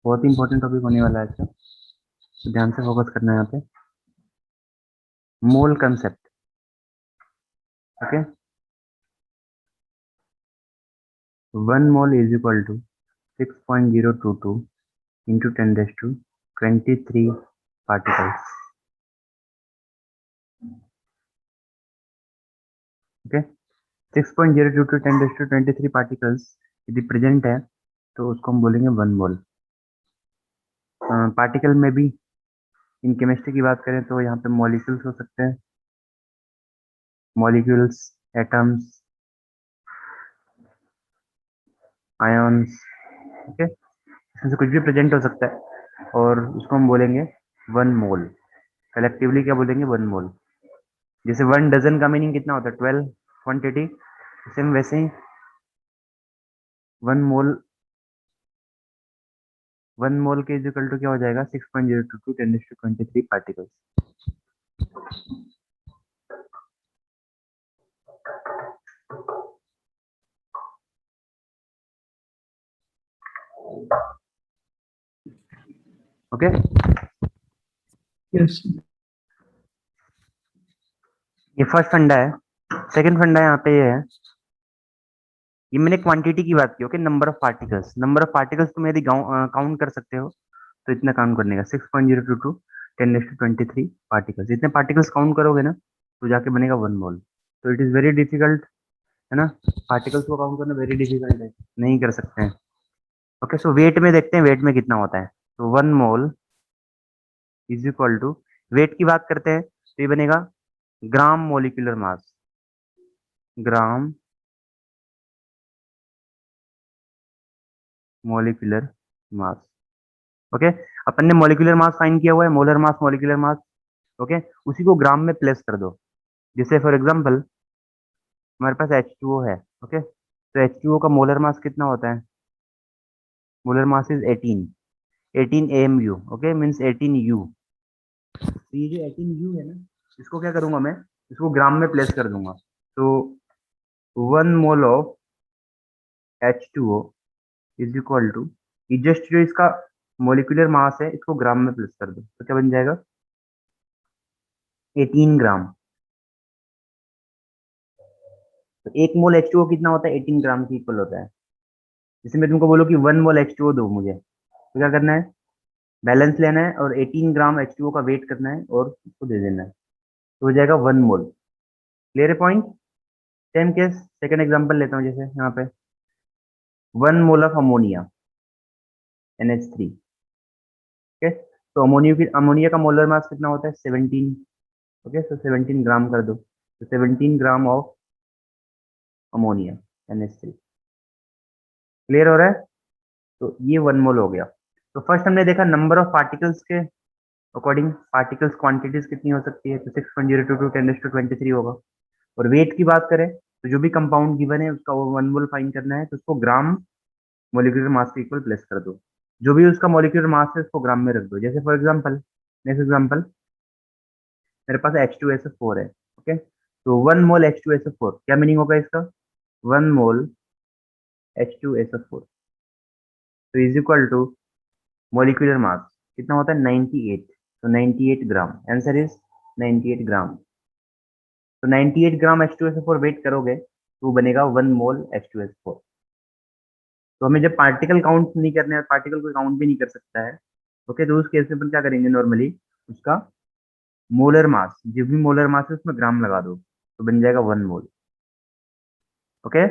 बहुत ही important topic होने वाला है इसका, तो ध्यान से फोकस करना है यहाँ पे। Mole concept, okay. 1 mole is equal to 6.022 into 10 raised to 23 particles, okay. 6.022 10 raised to 23 particles यदि प्रेजेंट है तो उसको हम बोलेंगे 1 मोल। पार्टिकल में भी इन केमिस्ट्री की बात करें तो यहाँ पे मॉलिक्यूल्स हो सकते हैं, मॉलिक्यूल्स, एटम्स, आयन्स, ओके। इसमें से कुछ भी प्रेजेंट हो सकता है और उसको हम बोलेंगे 1 मोल। कलेक्टिवली क्या बोलेंगे? 1 मोल। जैसे 1 डजन का मीनिंग कितना होता है? 12 क्वांटिटी। सेम वैसे ही 1 मोल, 1 मोल के इक्वल टू क्या हो जाएगा? 6.022 10⁻23 पार्टिकल्स। ओके, यस ये फर्स्ट फंडा है। सेकंड फंडा यहाँ पे ये है, ये मैंने क्वांटिटी की बात की, okay. Number of particles, number of particles तुम यदि काउंट कर सकते हो तो इतना काउंट करने का 6.022 10⁻23 पार्टिकल्स। इतने पार्टिकल्स काउंट करोगे ना तो जाके बनेगा 1 मोल। तो इट इज वेरी डिफिकल्ट, है ना। पार्टिकल्स को काउंट करना वेरी डिफिकल्ट है, नहीं कर सकते हैं। ओके, सो वेट में देखते हैं, वेट में कितना होता है। तो 1 mole is equal to, weight की बात करते हैं तो ये बनेगा gram molecular mass, gram molecular mass, okay. अपन ने मोलिकुलर मास फाइंड किया हुआ है, molar mass, molecular mass, okay. उसी को ग्राम में प्लेस कर दो। जैसे फॉर एग्जांपल हमारे पास H2O है, ओके। तो H2O का मोलर मास कितना होता है? Molar mass is 18 AMU, okay, means 18 U। तो ये जो 18 U है ना, इसको क्या करूंगा मैं? इसको ग्राम में प्लेस कर दूंगा। तो 1 mole of H2O is equal to, ये जस्ट जो इसका मोलिकुलर मास है इसको ग्राम में प्लेस कर दो तो क्या बन जाएगा? 18 ग्राम। तो 1 मोल H2O कितना होता है? 18 ग्राम की इक्वल होता है। जैसे मैं तुमको बोलूँ कि 1 मोल H2O दो मुझे, तो क्या करना है? बैलेंस लेना है और 18 ग्राम H2O का वेट करना है और उसको दे देना है, तो हो जाएगा 1 मोल। क्लियर है point? Same case second example लेता हूँ, जैसे यहाँ पे 1 mole of ammonia NH3, okay. तो अमोनिया का मोलर मास कितना होता है? 17, ओके। तो 17 ग्राम कर दो, तो 17 gram of ammonia NH3। Clear हो रहा है? तो ये 1 मोल हो गया। तो फर्स्ट हमने देखा नंबर ऑफ पार्टिकल्स के अकॉर्डिंग पार्टिकल्स क्वांटिटीज कितनी हो सकती है, तो 6.022 10⁻23 होगा। और वेट की बात करें तो जो भी कंपाउंड गिवन है उसका वो 1 मोल फाइंड करना है, तो उसको ग्राम मोलिकुलर मास के इक्वल प्लेस कर दो। जो भी उसका मोलिकुलर मास है उसको ग्राम में रख दो। जैसे फॉर एग्जांपल, नेक्स्ट एग्जांपल, मेरे पास H2SO4 है, ओके। तो 1 मोल H2SO4 क्या मीनिंग होगा इसका? 1 मोल H2SO4 तो is equal to molecular mass कितना होता है? 98। तो 98 ग्राम, आंसर इज 98 ग्राम। तो 98 ग्राम H2SO4 वेट करोगे तो बनेगा 1 मोल H2SO4। तो हमें जब पार्टिकल काउंट नहीं करने और पार्टिकल को काउंट भी नहीं कर सकता है, ओके, तो उस केस में अपन क्या करेंगे? नॉर्मली उसका मोलर मास, जो भी मोलर मास है उसमें ग्राम लगा दो तो बन जाएगा 1 मोल, ओके।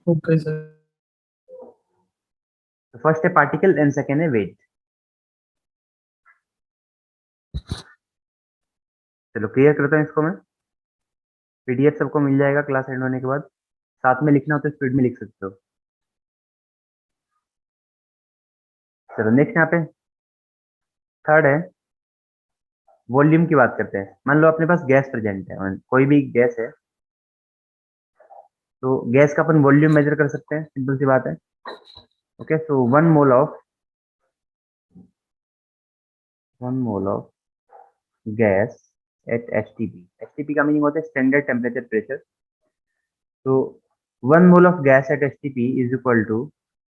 Okay sir. तो फर्स्ट है पार्टिकल एंड सेकेंड है वेट। चलो क्लियर करता हूँ इसको मैं। PDF सबको मिल जाएगा क्लास एंड होने के बाद। साथ में लिखना हो तो स्पीड में लिख सकते हो। चलो नेक्स्ट यहाँ पे थर्ड है, वॉल्यूम की बात करते हैं। मान लो अपने पास गैस प्रेजेंट है, कोई भी गैस है, तो गैस का अपन वॉल्यूम मेजर कर सकते हैं, सिंपल सी बात है, okay. So 1 mole of gas at STP, STP का मीनिंग होता है स्टैंडर्ड टेम्परेचर प्रेशर। तो 1 mole of gas at STP is equal to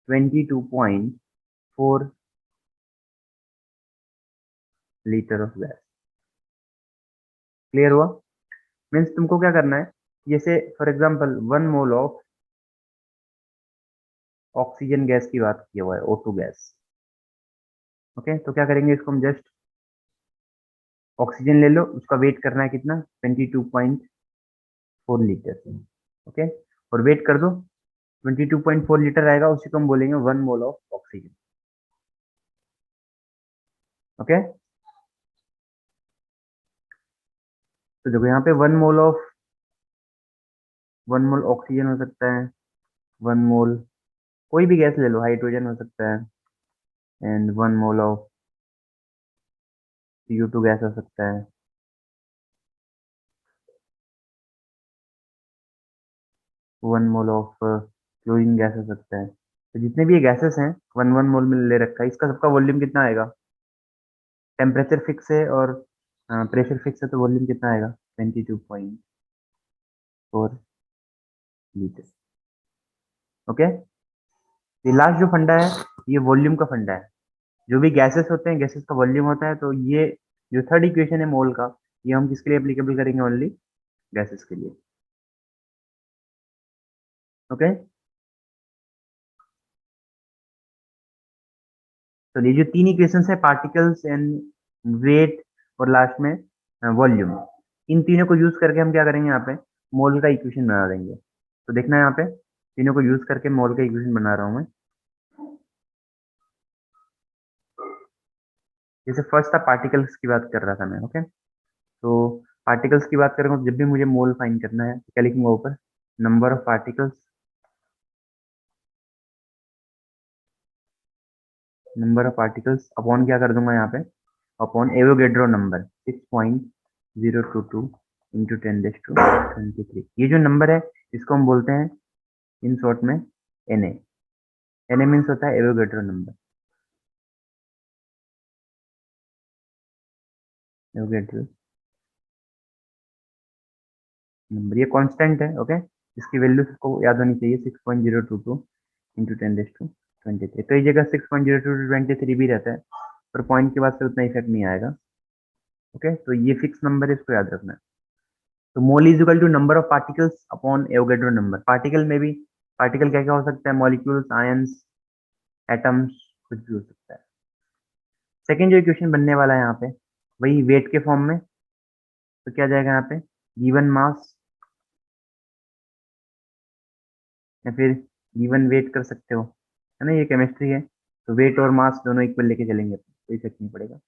22.4 litre of gas. Clear हुआ? मीन्स तुमको क्या करना है, जैसे for example 1 mole of oxygen gas की बात किया हुआ है, O2 गैस। ओके, तो क्या करेंगे, इसको हम जस्ट ऑक्सीजन ले लो, उसका वेट करना है कितना, 22.4 लीटर। ओके, और वेट कर दो, 22.4 लीटर आएगा, उसी को हम बोलेंगे 1 मोल ऑफ ऑक्सीजन। ओके, तो देखो यहाँ पे 1 मोल ऑक्सीजन हो सकता है, 1 मोल कोई भी गैस ले लो, हाइड्रोजन हो सकता है, and 1 mole of CO2 gas हो सकता है, 1 मोल ऑफ क्लोरीन गैस हो सकता है। तो जितने भी ये गैसेस हैं 1 मोल में ले रखा है, इसका सबका वॉल्यूम कितना आएगा, टेम्परेचर फिक्स है और प्रेशर फिक्स है, तो वॉल्यूम कितना आएगा, 22.4 लीटर। ओके, ये लास्ट जो फंडा है, ये वॉल्यूम का फंडा है। जो भी गैसेस होते हैं, गैसेस का वॉल्यूम होता है, तो ये जो थर्ड इक्वेशन है मोल का, ये हम किसके लिए एप्लीकेबल करेंगे, ओनली गैसेस के लिए। ओके, तो ये जो तीन इक्वेशंस है, पार्टिकल्स एंड वेट और लास्ट में वॉल्यूम, इन तीनों को यूज करके हम क्या करेंगे, यहाँ पे मोल का इक्वेशन बना देंगे। तो देखना यहाँ पे तीनों को यूज करके मोल का इक्वेशन बना रहा हूँ मैं। जैसे फर्स्ट था पार्टिकल्स की बात कर रहा था मैं। ओके, तो पार्टिकल्स की बात करेंगे, तो जब भी मुझे मोल फाइंड करना है तो क्या लिखूंगा ऊपर, number of particles, number of particles upon क्या कर दूंगा यहाँ पे, अपॉन एवोगेड्रो नंबर 6.022 इंटू 10⁻23। ये जो नंबर है, इसको हम बोलते हैं इन शॉर्ट में Na। Na मीन्स होता है एवोगेड्रो नंबर, एवोगेड्रो नंबर, ये कांस्टेंट है। ओके, इसकी वैल्यू को याद होनी चाहिए, 6.022 इंटू 10⁻23। कई जगह 6.022 भी रहता है, पर पॉइंट के बाद से उतना इफेक्ट नहीं आएगा। ओके, तो ये फिक्स नंबर है, इसको याद रखना है। तो mole is equal to number of particles upon Avogadro number. Particle में भी, पार्टिकल क्या क्या हो सकता है, मॉलिक्यूल्स, आयंस, एटम्स, कुछ भी हो सकता है। सेकेंड जो इक्वेशन बनने वाला है यहाँ पे, वही वेट के फॉर्म में। तो क्या जाएगा यहाँ पे, गिवन मास या फिर गिवन वेट कर सकते हो, है ना, ये केमिस्ट्री है। तो वेट और मास दोनों इक्वल लेके चलेंगे, कोई इफेक्ट नहीं पड़ेगा।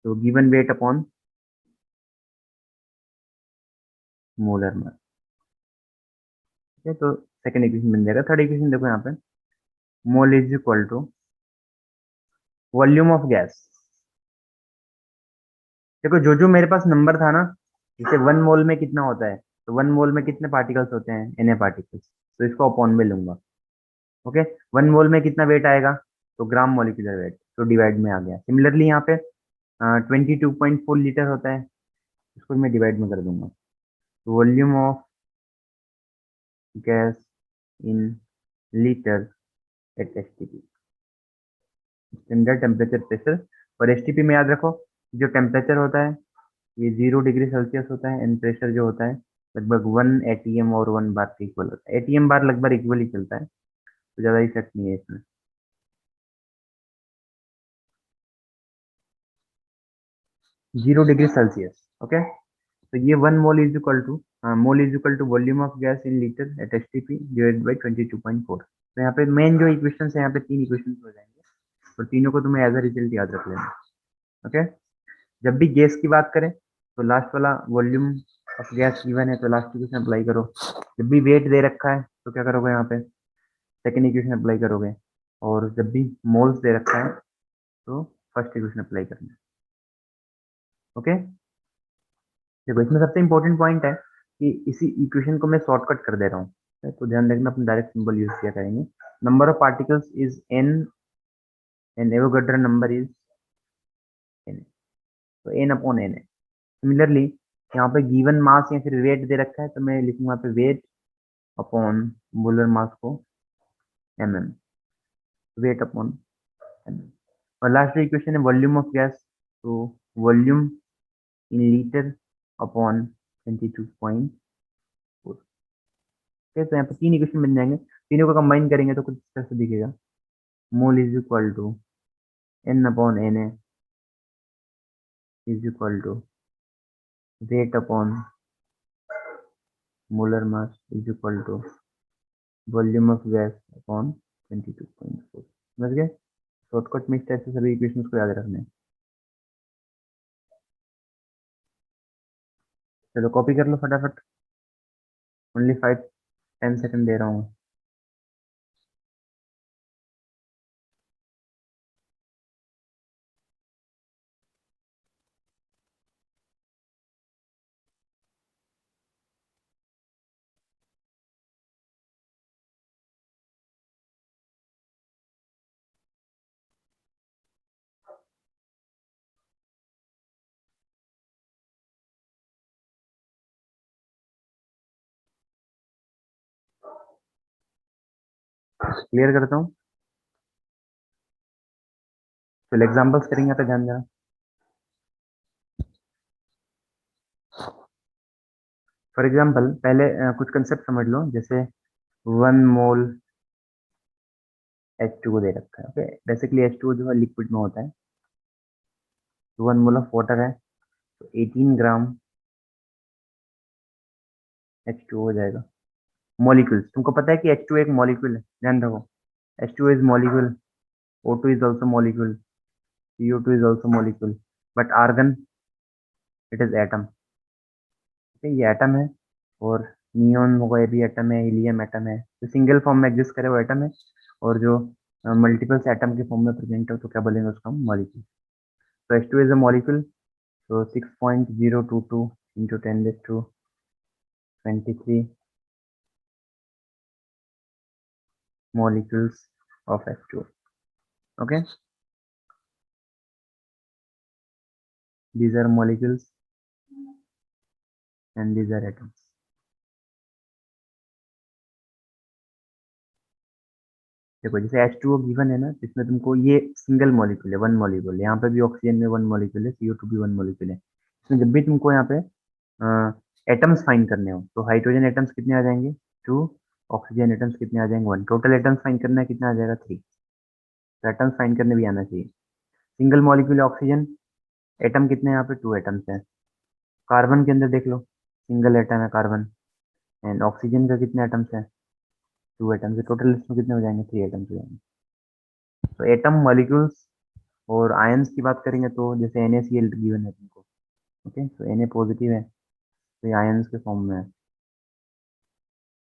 तो गिवन वेट अपॉन मोलर मास। ठीक है, तो सेकेंड इक्वेशन बन जाएगा। थर्ड इक्वेशन देखो यहाँ पे, mole is equal to volume of gas. देखो जो जो मेरे पास नंबर था ना, जैसे 1 मोल में कितना होता है, तो 1 मोल में कितने पार्टिकल्स होते हैं, Na पार्टिकल्स, तो इसको अपॉन में लूंगा। ओके, 1 मोल में कितना वेट आएगा, तो ग्राम मोलिकुलर वेट, तो डिवाइड में आ गया। सिमिलरली यहाँ पे 22.4 लीटर होता है, इसको मैं डिवाइड में कर दूंगा। Volume of gas in litre at STP, standard temperature pressure. और STP में याद रखो, जो टेम्परेचर होता है ये 0 डिग्री सेल्सियस होता है, एंड प्रेशर जो होता है लगभग 1 ATM और 1 बार के इक्वल होता है। ATM बार लगभग इक्वल ही चलता है, तो ज़्यादा इफेक्ट नहीं है इसमें। 0 डिग्री सेल्सियस। ओके, तो ये 1 mole is equal to, mole is equal to volume of gas in litre at STP divide by 22.4। तो यहाँ पे मेन जो इक्वेशन है, यहाँ पे तीन इक्वेशन हो जाएंगे, और तीनों को तुम्हें एज अ रिजल्ट याद रख लेना। ओके, जब भी गैस की बात करें, तो लास्ट वाला वॉल्यूम ऑफ गैस गिवन है, तो लास्ट इक्वेशन अप्लाई करो। जब भी वेट दे रखा है, तो क्या करोगे, यहाँ पे सेकेंड इक्वेशन अप्लाई करोगे। और जब भी मोल्स दे रखा है, तो फर्स्ट इक्वेशन अप्लाई करना है। ओके, देखो इसमें सबसे इंपॉर्टेंट पॉइंट है कि इसी इक्वेशन को मैं शॉर्टकट कर दे रहा हूँ, तो ध्यान रखना, अपन डायरेक्ट सिंबल यूज किया करेंगे। Number of particles is n, and Avogadro number is n, तो n अपॉन n है। सिमिलरली यहाँ पे गिवन मास या फिर वेट दे रखा है, तो मैं लिखूंगा पे वेट अपॉन मोलर मास को mm। Weight upon M. और लास्ट इक्वेशन है वॉल्यूम ऑफ गैस, तो वॉल्यूम इन लीटर अपॉन 22.4। ठीक है, तो यहाँ पे 3 इक्वेशन बन जाएंगे, तीनों को कंबाइन करेंगे तो कुछ इस तरह से दिखेगा। Mole is equal to N upon N A is equal to weight upon molar mass is equal to volume of gas upon 22.4। समझ गए? शॉर्टकट में इस टाइप से सभी इक्वेशंस को याद रखना है। चलो कॉपी कर लो फटाफट, ओनली 5-10 सेकंड दे रहा हूँ। क्लियर करता हूँ, चलो एग्जांपल्स करेंगे तो ध्यान देना। फॉर एग्जांपल पहले कुछ कंसेप्ट समझ लो, जैसे 1 मोल H2O दे रखा है। ओके, बेसिकली H2O जो है लिक्विड में होता है, तो 1 मोल ऑफ वाटर है तो 18 ग्राम H2O हो जाएगा। मॉलिक्यूल्स, तुमको पता है कि H2O एक मॉलिक्यूल है, ध्यान रखो। H2O is molecule, O2 is also molecule, CO2 is also molecule, but argon it is atom. ठीक है, ये एटम है, और नियोन होगा ये भी एटम है, हीलियम एटम है। जो सिंगल फॉर्म में एग्जिस्ट करे वो एटम है, और जो मल्टीपल्स एटम के फॉर्म में प्रेजेंट हो तो क्या बोलेंगे उसका हम मॉलिक्यूल। तो H2 इज अ मॉलिक्यूल, तो 6.022 into 10⁻23 molecules of H2O. Okay, these are molecules and these are atoms. देखो जैसे H2O गिवन है ना, जिसमें तुमको ये सिंगल मॉलिक्यूल है, 1 मॉलिक्यूल, यहाँ पे भी ऑक्सीजन में 1 मॉलिक्यूल है, CO2 भी 1 मॉलिक्यूल है। इसमें जब भी तुमको यहाँ पे एटम्स फाइंड करने हो तो हाइड्रोजन एटम्स कितने आ जाएंगे 2, ऑक्सीजन एटम्स कितने आ जाएंगे 1, टोटल एटम्स फाइंड करना है कितना आ जाएगा 3। तो एटम्स फाइंड करने भी आना चाहिए। सिंगल मॉलिक्यूल ऑक्सीजन, एटम कितने हैं यहाँ पे 2 एटम्स हैं। कार्बन के अंदर देख लो, सिंगल एटम है कार्बन, एंड ऑक्सीजन का कितने एटम्स हैं 2 एटम्स है, टोटल इसमें कितने हो जाएंगे 3 एटम्स हो जाएंगे। तो एटम, मॉलिक्यूल्स और आयंस की बात करेंगे तो जैसे NaCl गिवन है तुमको, ओके, तो Na पॉजिटिव है तो ये आयंस के फॉर्म में है।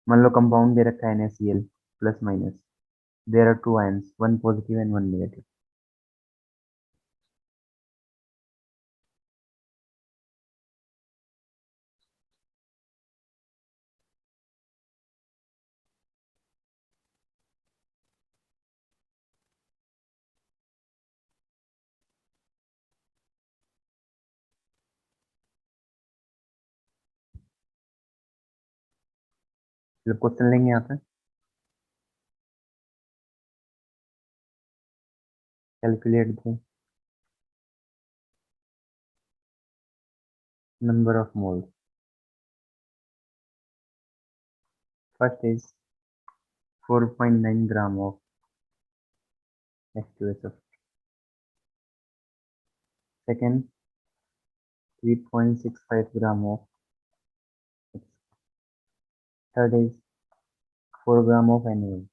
मान लो कंपाउंड दे रखा है NaCl plus minus, there are 2 ions, 1 positive and 1 negative. चलो क्वेश्चन लेंगे यहाँ पे, calculate the number of moles. First is 4.9 gram of H2SO, second 3.65 gram of, third is 4 gram of NaOH,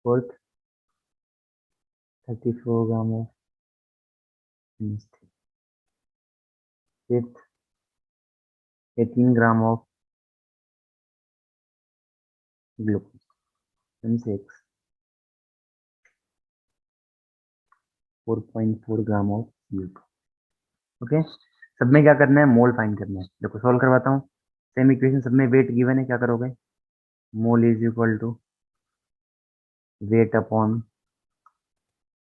fourth 34 gram of NH3, fifth 18 gram of glucose, and six 4.4 gram of CO2। Okay, सब में क्या करना है मोल find करना है। देखो solve करवाता हूँ, सेम इक्वेशन, सब में वेट गिवन है, क्या करोगे mole is equal to weight upon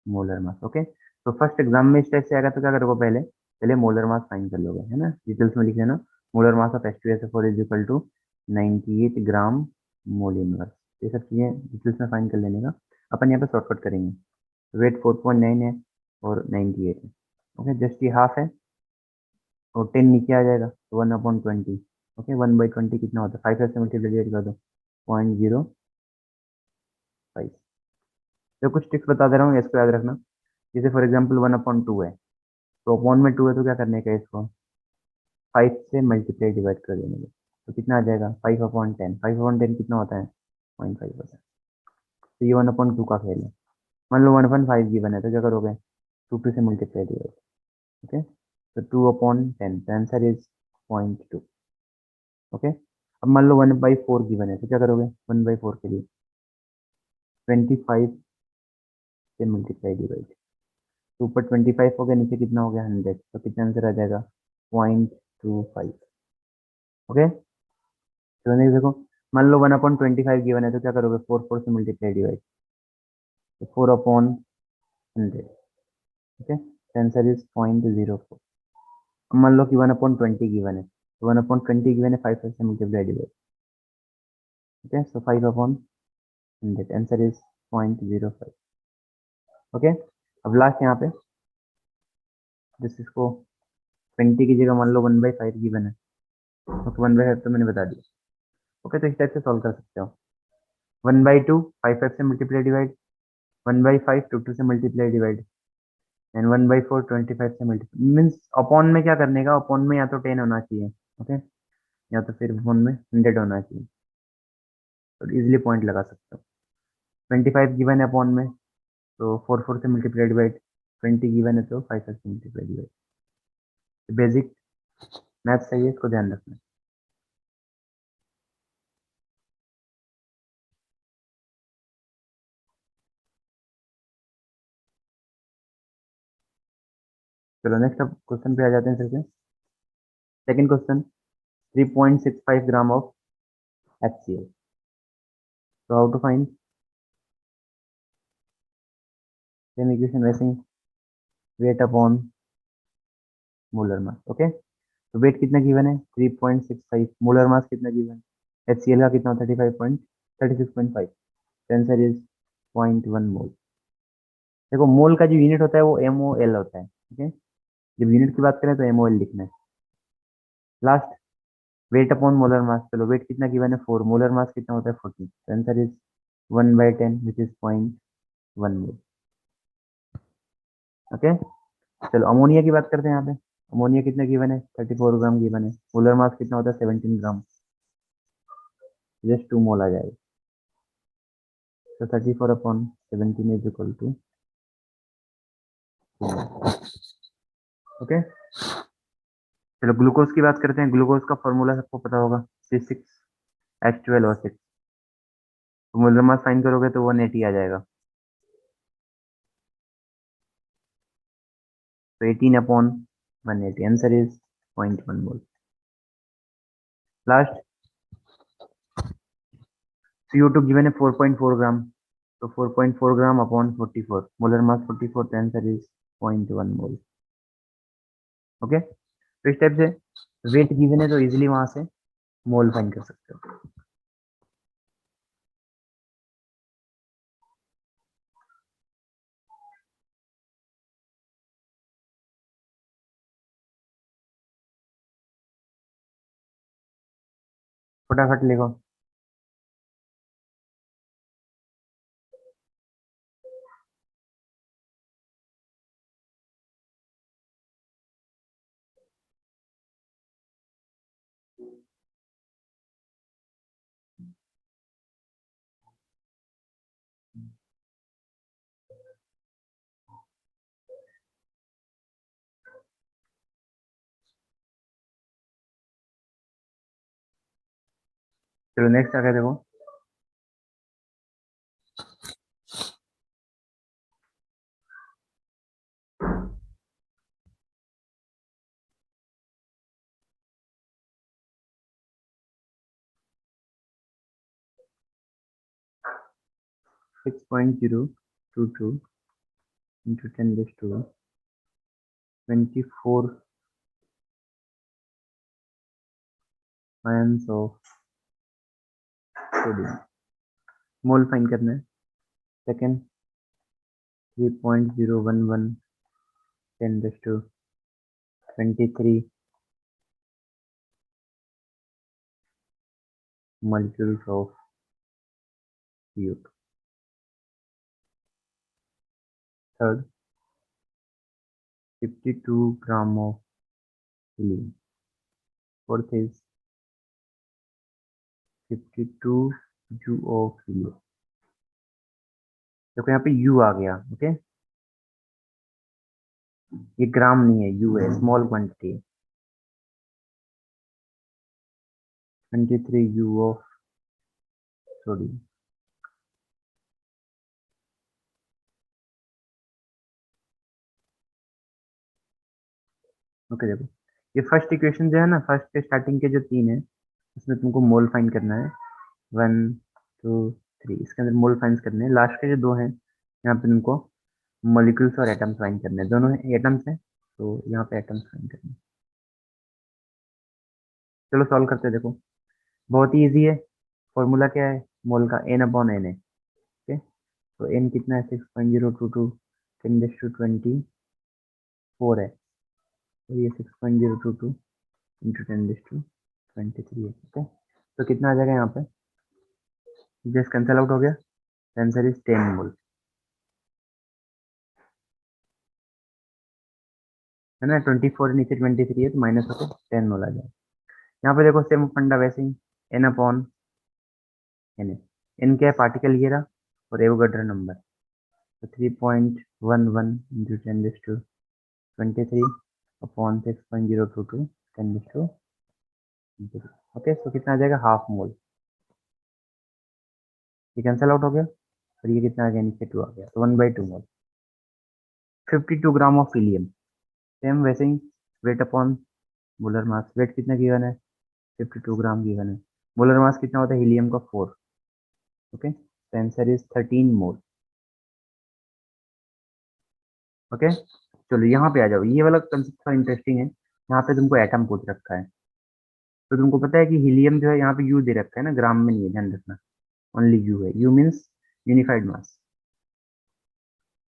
molar mass. Okay, तो फर्स्ट एग्जाम में इस टाइप से आएगा तो क्या करोगे, पहले पहले मोलर मास फाइंड कर लोगे, है ना, डिटेल्स में लिख लेना। Molar mass of H2SO4 is equal to 98 gram mole inverse. ये सब चीज़ें डिटेल्स में फाइंड कर लेने का। अपन यहाँ पे शॉर्टकट करेंगे। वेट 4.9 है और 98 है। ओके, जस्ट ये हाफ है और 10 नीचे आ जाएगा तो 1/20। ओके, 1/20 कितना होता है? 5 से मल्टीप्लाई कर दो, 0.05। तो कुछ ट्रिक्स बता दे रहा हूँ, इसको याद रखना। जैसे फॉर एग्जाम्पल 1/2 है, तो अपॉन में 2 है तो क्या करने का, इसको 5 से मल्टीप्लाई डिवाइड कर देने का। तो कितना आ जाएगा? 5/10। 5/10 कितना होता है? 0.5%। तो ये 1/2 का खेल है। मान लो 1/5 गिवन है तो क्या करोगे? 2 से मल्टीप्लाई डिवाइड। ओके, तो 2/10, द आंसर इज 0.2। ओके, अब मान लो 1/4 गिवन है तो क्या करोगे? 1/4 के लिए 25 से मल्टीप्लाई डिवाइड। तो ऊपर 25 हो गया, नीचे कितना हो गया? 100। तो कितना आंसर आ जाएगा? 0.25। ओके, तो देखो, मान लो 1/25 गिवन है तो क्या करोगे? 4 से मल्टीप्लाई डिवाइड। तो 4/100। Okay, answer is 0.04। अब मान लो कि 1/20 गिवन है, तो 1/20 गिवन है, 5 से multiply divide. Okay, so 5/100, answer is 0.05। Okay, अब लास्ट यहाँ पे जैसे इसको 20 की जगह मान लो 1/5 गिवन है, तो 1/5 तो मैंने बता दिया। ओके, तो इस टाइप से सॉल्व कर सकते हो। 1/2 5 से मल्टीप्लाई डिवाइड, 1/5 2 से मल्टीप्लाई डिवाइड, एंड 1/4 25 से मल्टीप्लाई। मीन्स अपॉन में क्या करने का? अपॉन में या तो 10 होना चाहिए, ओके, या तो फिर अपॉन में 100 होना चाहिए। तो इजीली पॉइंट लगा सकते हो। 25 गिवन है अपॉन में, तो 4 से मल्टीप्लाई डिवाइड। 20 गिवन है तो 5 से मल्टीप्लाई डिवाइड। बेसिक मैथ सही है, इसको ध्यान रखना। चलो नेक्स्ट अब क्वेश्चन पे आ जाते हैं फिर से। Second question, 3.65 gram of HCl। तो how to find? Same equation वैसे ही, weight upon molar mass. Okay, तो वेट कितना गिवन है? 3.65। मोलर मास कितना गिवन है? HCl का कितना? 36.5। आंसर इज 0.1 मोल। देखो, मोल का जो यूनिट होता है वो MOL होता है। ओके, जब यूनिट की बात करें तो MOL लिखना है लास्ट। वेट अपॉन मोलर मास, चलो वेट कितना गिवन है? 4। मोलर मास कितना होता है? 40। Answer is 1/10 which is 0.1 mole. Okay, चलो अमोनिया की बात करते हैं यहाँ पे। अमोनिया कितना गिवन है? 34 ग्राम गिवन है। मोलर मास कितना होता है? 17 ग्राम। जस्ट 2 मोल आ जाएगा। तो 34/17 is equal to 2 mole. Okay, चलो ग्लूकोज की बात करते हैं। ग्लूकोज का फॉर्मूला सबको पता होगा, C6H12O6। तो मोलर मास फाइंड करोगे तो 180 आ जाएगा। तो 18/180, answer is 0.1 mole. Last, CO2 given है 4.4 ग्राम। तो 4.4 ग्राम अपॉन 44, मोलर मास 44, तो आंसर इज 0.1 मोल। ओके, तो इस टाइप से वेट गिवन है तो इजीली वहां से मोल फाइंड कर सकते हो। फटाफट लिखो। चलो नेक्स्ट आ गया, देखो 6.022 into 10⁻²⁴ ions of sodium, mole find करना है। Second 3.011 10⁻23 molecules of CO2. Third, 52 gram of helium. Fourth is 52 U of helium. देखो यहाँ पे U आ गया, ओके। ये ग्राम नहीं है, U है, स्मॉल क्वांटिटी है। 23 U of सोडियम। ओके देखो, ये फर्स्ट इक्वेशन जो है ना, फर्स्ट के स्टार्टिंग के जो तीन है, उसमें तुमको मोल फाइंड करना है। 1 2 3, इसके अंदर मोल फाइंड करने हैं। लास्ट के जो दो हैं, यहाँ पे तुमको मॉलिक्यूल्स और एटम्स फाइंड करने हैं। दोनों एटम्स हैं, तो यहाँ पे एटम्स फाइंड करने हैं। चलो सॉल्व करते हैं। देखो बहुत ही ईजी है। फॉर्मूला क्या है मोल का? n/n है, ओके। तो n कितना है? 6.022 10⁻24 है, तो ये 6.022 इंटू 10⁻23 है, ओके। तो कितना आ जाएगा यहाँ पे? जस्ट कैंसल आउट हो गया, आंसर इज 10 मोल, है ना। 24 नीचे 23 है, तो माइनस होकर 10 मोल आ जाएगा। यहाँ पे देखो सेम फंडा वैसे ही, n/n है। n क्या है? पार्टिकल ये रहा, और एवोगाड्रो नंबर, तो 3.11 इंटू 10⁻23 अपॉन 6.022 10⁻, ओके। तो कितना आ जाएगा? Half mole. ये कैंसल आउट हो गया, और ये कितना आ गया? नीचे 2 आ गया, तो 1/2 mole. 52 gram of helium, same वैसे ही, weight upon molar mass. Weight कितना गिवन है? 52 ग्राम गिवन है। मोलर मास कितना होता है हीलियम का? 4, okay. Answer is 13 mole, okay. चलो यहाँ पे आ जाओ, ये वाला कंसेप्ट थोड़ा इंटरेस्टिंग है। यहाँ पे तुमको एटम पूछ रखा है, तो तुमको पता है कि हीलियम जो है यहाँ पे यू दे रखा है ना, ग्राम में नहीं है, ध्यान रखना। ओनली यू है, यू मीन्स यूनिफाइड मास।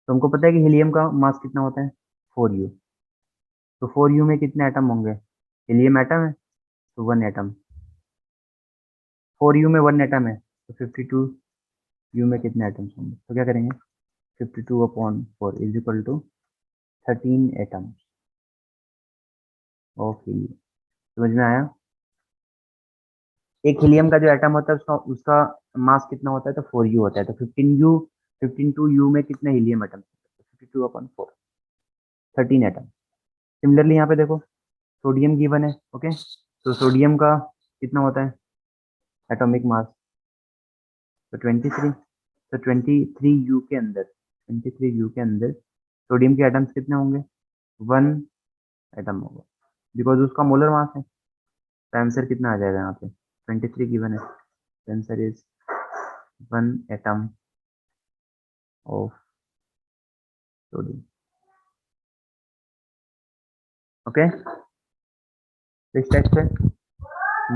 तुमको पता है कि हीलियम का मास कितना होता है? 4u। तो 4u में कितने एटम होंगे? हीलियम एटम है, तो 1 एटम। 4u में 1 एटम है, तो 52u में कितने एटम्स होंगे? तो क्या करेंगे? 52/4 is equal to 13 atoms of helium. समझ में आया? एक हीलियम का जो एटम होता है उसका मास कितना होता है? तो 4u होता है। तो 15 टू u में कितने हीलियम एटम? 52/4, 13 एटम। सिमिलरली यहाँ पे देखो, सोडियम गिवन है, ओके। तो सोडियम का कितना होता है एटॉमिक मास? तो 23। तो 23u के अंदर, 23u के अंदर सोडियम के एटम्स कितने होंगे? 1 एटम होगा, बिकॉज उसका मोलर मास है। तो आंसर कितना आ जाएगा यहाँ पे? 23 गिवन है, answer is 1 atom of sodium, okay. इस टाइप से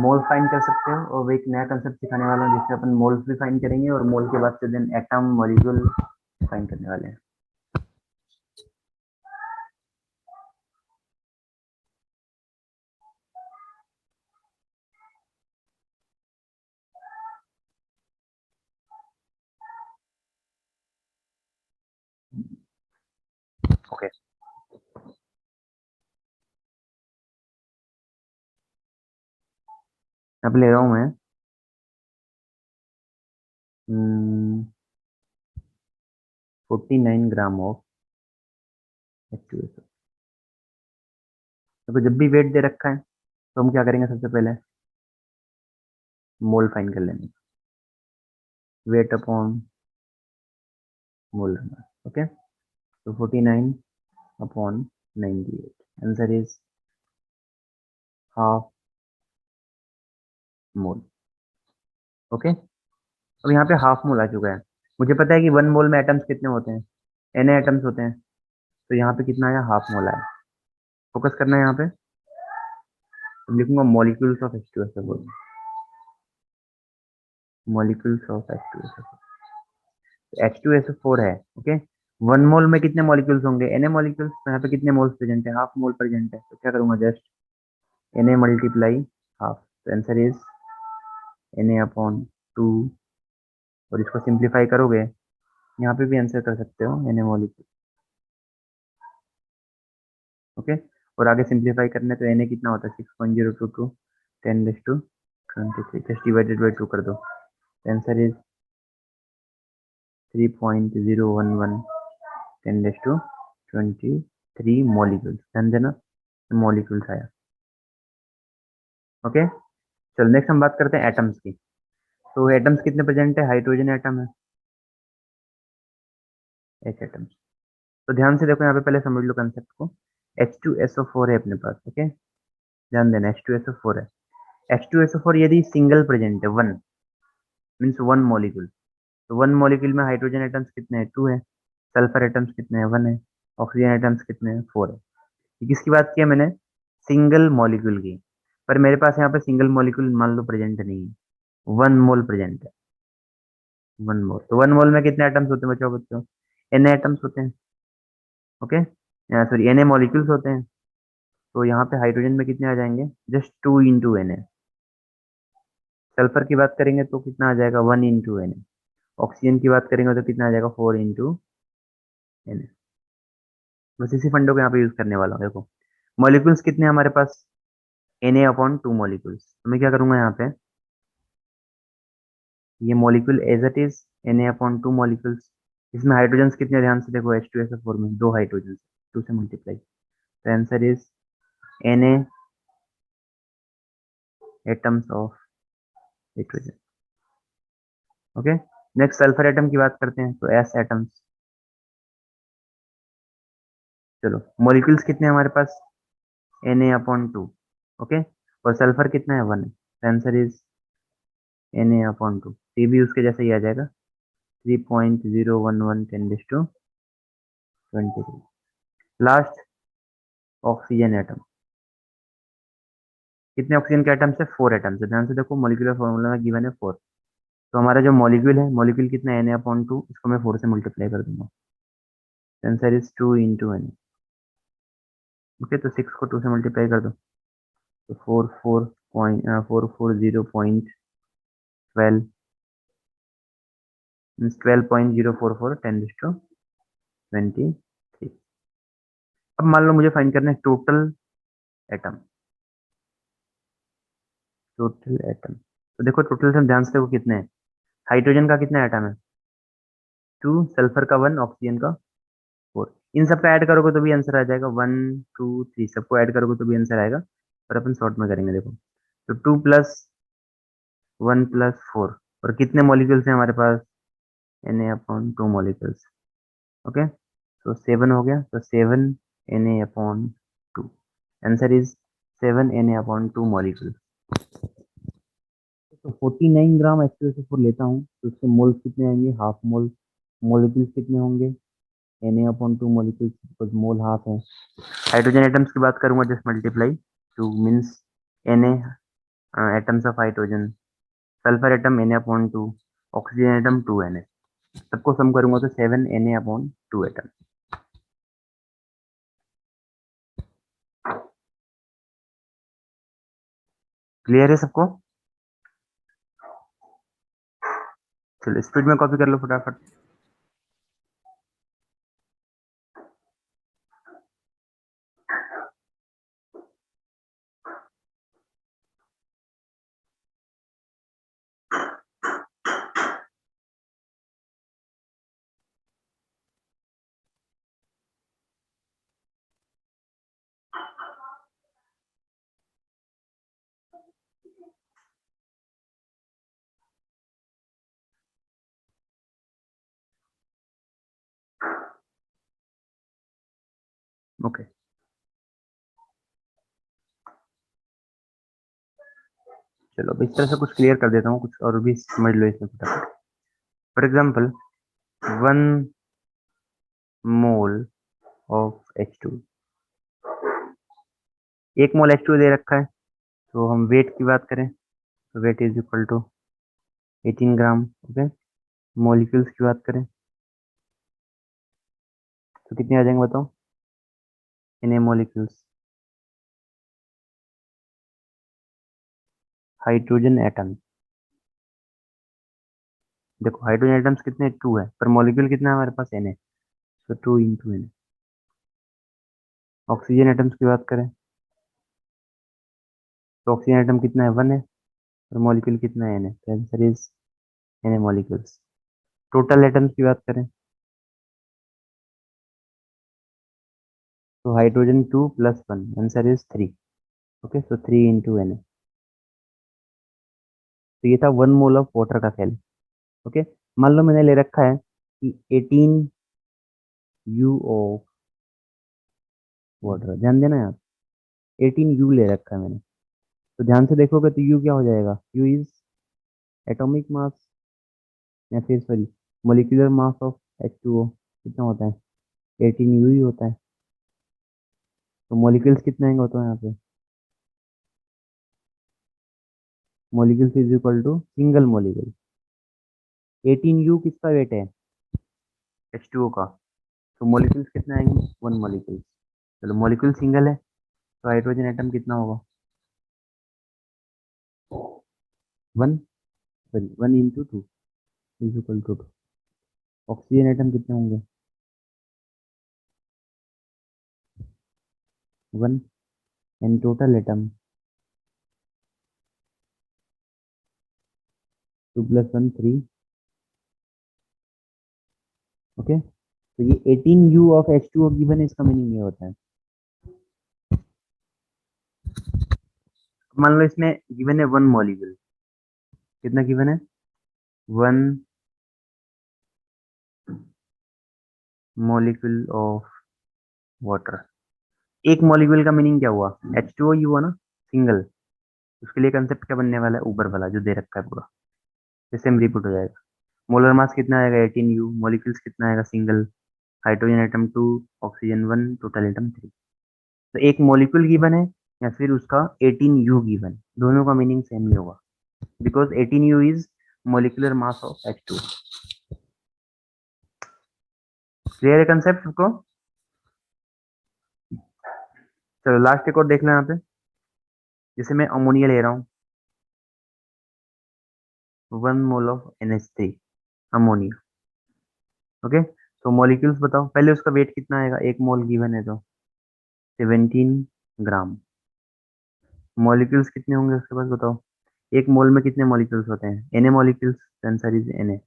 मोल फाइंड कर सकते हो, और वो एक नया कंसेप्ट सिखाने वाला हूँ, जिससे अपन मोल्स भी फाइंड करेंगे, और मोल के बाद से देन एटम मॉलिक्यूल फाइंड करने वाले हैं। ओके, अब ले रहा हूँ मैं 49 ग्राम ऑफ H2SO। देखो जब भी वेट दे रखा है, तो हम क्या करेंगे? सबसे पहले मोल फाइंड कर लेंगे, wait upon molar mass, okay. तो 49/98, answer is half mole, okay. अब यहाँ पे हाफ मोल आ चुका है। मुझे पता है कि 1 मोल में एटम्स कितने होते हैं? एन एटम्स होते हैं। तो यहाँ पे कितना आया? हाफ मोल आया। फोकस करना है यहाँ पे, तो लिखूंगा molecules of H2SO। Molecules of H2SO4। H2SO4 है, ओके। 1 मोल में कितने मॉलिक्यूल्स होंगे? Na molecules. तो यहाँ पे कितने मोल्स प्रेजेंट है? हाफ मोल प्रेजेंट है। तो क्या करूंगा, जस्ट Na मल्टीप्लाई हाफ। तो आंसर इज Na/2। और इसको सिंप्लीफाई करोगे, यहाँ पे भी आंसर कर सकते हो Na मॉलिक्यूल, ओके। और आगे सिंप्लीफाई करने तो Na कितना होता है? 6.022 10⁻23। जस्ट डिवाइडेड बाई 2 कर दो। Answer is 3.011 10⁻23 molecules. ध्यान देना, मॉलिक्यूल्स आया, ओके। चलो नेक्स्ट हम बात करते हैं एटम्स की। तो एटम्स कितने प्रेजेंट है? हाइड्रोजन एटम है, एच एटम्स। तो ध्यान से देखो, यहाँ पे पहले समझ लो कंसेप्ट को। H2SO4 है अपने पास, ओके। ध्यान देना, H2SO4 है। H2SO4 यदि सिंगल प्रेजेंट है, वन मीन्स वन मॉलिक्यूल, तो वन मॉलिक्यूल में हाइड्रोजन एटम्स कितने हैं? 2 है। सल्फर एटम्स कितने हैं? 1 है। ऑक्सीजन एटम्स कितने हैं? 4 है। ये किसकी बात की है मैंने? सिंगल मॉलिक्यूल की। पर मेरे पास यहाँ पे सिंगल मॉलिक्यूल मान लो प्रेजेंट नहीं है, 1 मोल प्रेजेंट है। 1 मोल, तो 1 मोल में कितने एटम्स होते हैं बच्चों? बच्चों Na एटम्स होते हैं, ओके। सॉरी, Na मॉलिक्यूल्स होते हैं। तो यहाँ पे हाइड्रोजन में कितने आ जाएंगे? Just 2 × Na। सल्फर की बात करेंगे तो कितना आ जाएगा? 1 × Na। ऑक्सीजन की बात करेंगे तो कितना आ जाएगा? 4 × Na। बस इसी फंडो को यहाँ पे यूज करने वाला हूँ। देखो मॉलिक्यूल्स कितने हैं हमारे पास? Na/2 molecules. तो मैं क्या करूंगा यहाँ पे, ये molecule as it is Na/2 molecules. इसमें हाइड्रोजन कितने? ध्यान से देखो, H2SO4 में 2 हाइड्रोजन, 2 से मल्टीप्लाई। तो answer is Na atoms of hydrogen, okay. Next sulphur atom की बात करते हैं, तो S एटम्स। चलो मॉलिक्यूल्स कितने हैं हमारे पास? Na/2, okay. और सल्फर कितना है? 1 है। Answer is Na/2। ये भी उसके जैसा ही आ जाएगा, 3.011 10⁻23। Last, oxygen atom. कितने ऑक्सीजन के एटम्स है? 4 एटम्स है। ध्यान से देखो, मॉलिक्यूलर फॉर्मूला में गिवन है 4। तो हमारा जो मॉलिक्यूल है, मॉलिक्यूल कितना है? Na/2, इसको मैं 4 से मल्टीप्लाई कर दूंगा। Answer is 2 × Na, okay. तो 6 को 2 से मल्टीप्लाई कर दो, तो 440.12 मीन्स 12.044 10⁻23। अब मान लो मुझे फाइंड करना है टोटल एटम। टोटल एटम, तो देखो टोटल से ध्यान से देखो कितने हैं। हाइड्रोजन का कितना एटम है? 2। सल्फर का 1, ऑक्सीजन का 4। इन सबका ऐड करोगे तो भी आंसर आ जाएगा। 1 2 3 सबको ऐड करोगे तो भी आंसर आएगा। पर अपन शॉर्ट में करेंगे, देखो। तो 2+1+4, और कितने मॉलिक्यूल्स हैं हमारे पास? Na/2 molecules, okay. तो 7 हो गया, तो 7 Na/2। Answer is 7 Na/2 molecule. तो 49 ग्राम H2SO4 लेता हूँ, तो उसके मोल्स कितने आएंगे? Half mole. मॉलिक्यूल्स कितने होंगे? Na/2 molecules, because mole half है। हाइड्रोजन एटम्स की बात करूंगा, just multiply 2 means Na atoms of hydrogen. Sulphur atom Na/2। Oxygen atom 2Na। सबको सम करूंगा तो 7 Na/2 एटम। क्लियर है सबको? चलो स्पीड में कॉपी कर लो फटाफट। ओके, चलो अब इस तरह से कुछ क्लियर कर देता हूँ, कुछ और भी समझ लो इसमें फटाफट। For example, 1 mole of H2। 1 mole H2 दे रखा है, तो हम वेट की बात करें तो weight is equal to 18 gram. Okay, molecules की बात करें तो कितने आ जाएंगे बताओ, Na मॉलिक्यूल्स। हाइड्रोजन एटम, देखो हाइड्रोजन एटम्स कितने, 2 है, पर मॉलिक्यूल कितना है हमारे पास, Na, तो 2 इंटू Na। ऑक्सीजन एटम्स की बात करें तो ऑक्सीजन एटम कितना है, 1 है, और मॉलिक्यूल कितना है, Na, तो answer is Na molecules. Total atoms की बात करें तो hydrogen 2 plus 1, answer is 3। Okay, so 3 into Na। तो ये था 1 मोल ऑफ वाटर का खेल। ओके, मान लो मैंने ले रखा है कि 18 यू ऑफ वाटर, ध्यान देना यार, 18 यू ले रखा है मैंने, तो ध्यान से देखोगे तो यू क्या हो जाएगा, यू इज एटॉमिक मास, या फिर sorry molecular mass of H2O कितना होता है, 18 यू ही होता है। तो मोलिक्यूल्स कितने आएंगे होता है यहाँ पे, molecules is equal to single molecule. 18 u किसका वेट है, H2O का, तो मोलिक्यूल्स कितने आएंगे, 1 मोलिक्यूल। चलो मोलिक्यूल सिंगल है तो हाइड्रोजन एटम कितना होगा, 1, sorry 1 into 2 is equal to 2। Oxygen atom कितने होंगे, 1, and total atom 2 plus 1 3। Okay, तो ये 18 यू ऑफ H2O गिवन है, इसका मीनिंग ये होता है, मान लो इसमें गिवन है 1 मॉलिक्यूल, कितना गिवन है, 1 मॉलिक्यूल ऑफ वाटर। एक मॉलिक्यूल का मीनिंग क्या हुआ, H2O ही हुआ ना, सिंगल। उसके लिए कंसेप्ट क्या बनने वाला है, ऊपर वाला जो दे रखा है पूरा, फिर सेम रिपीट हो जाएगा। मोलर मास कितना आएगा, 18 यू, मॉलिक्यूल्स कितना आएगा, single, hydrogen atom 2, oxygen 1, total atom 3। तो एक मॉलिक्यूल गिवन है या फिर उसका 18 यू गिवन, दोनों का मीनिंग सेम ही होगा, because 18 you is molecular mass of H2। Clear है कंसेप्ट को। चलो लास्ट एक और देख लें यहाँ पे, जैसे मैं अमोनिया ले रहा हूँ, 1 mole of NH3 ammonia. Okay, तो मॉलिक्यूल्स बताओ, पहले उसका वेट कितना आएगा, 1 मोल गिवन है तो 17 ग्राम। मॉलिक्यूल्स कितने होंगे उसके पास बताओ, एक मोल में कितने मॉलिक्यूल्स होते हैं, Na molecules, answer is Na।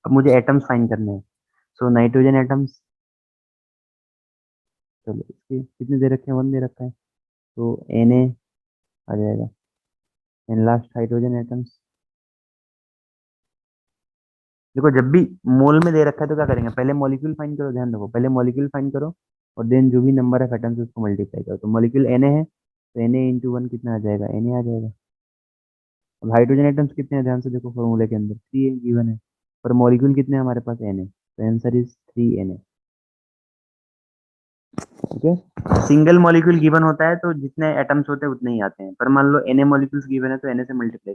अब मुझे एटम्स फाइंड करने हैं, सो नाइट्रोजन एटम्स, चलो इसके कितने दे रखे हैं, 1 दे रखा है, तो Na आ जाएगा, एंड लास्ट हाइड्रोजन एटम्स। देखो जब भी मोल में दे रखा है तो क्या करेंगे, पहले मॉलिक्यूल फाइंड करो, ध्यान रखो, पहले मॉलिक्यूल फाइंड करो और देन जो भी नंबर ऑफ एटम्स उसको मल्टीप्लाई करो। तो मॉलिक्यूल Na है तो Na इंटू 1 कितना आ जाएगा, Na आ जाएगा। अब हाइड्रोजन एटम्स कितने हैं, ध्यान से देखो फॉर्मूले के अंदर 3 गिवन है, पर मॉलिक्यूल कितने हैं हमारे पास, Na, तो answer is 3 Na। Okay, single molecule given होता है तो जितने एटम्स होते हैं उतने ही आते हैं, पर मान लो Na मॉलिक्यूल्स गिवन है तो Na से मल्टीप्लाई,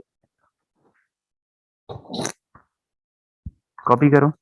कॉपी करो।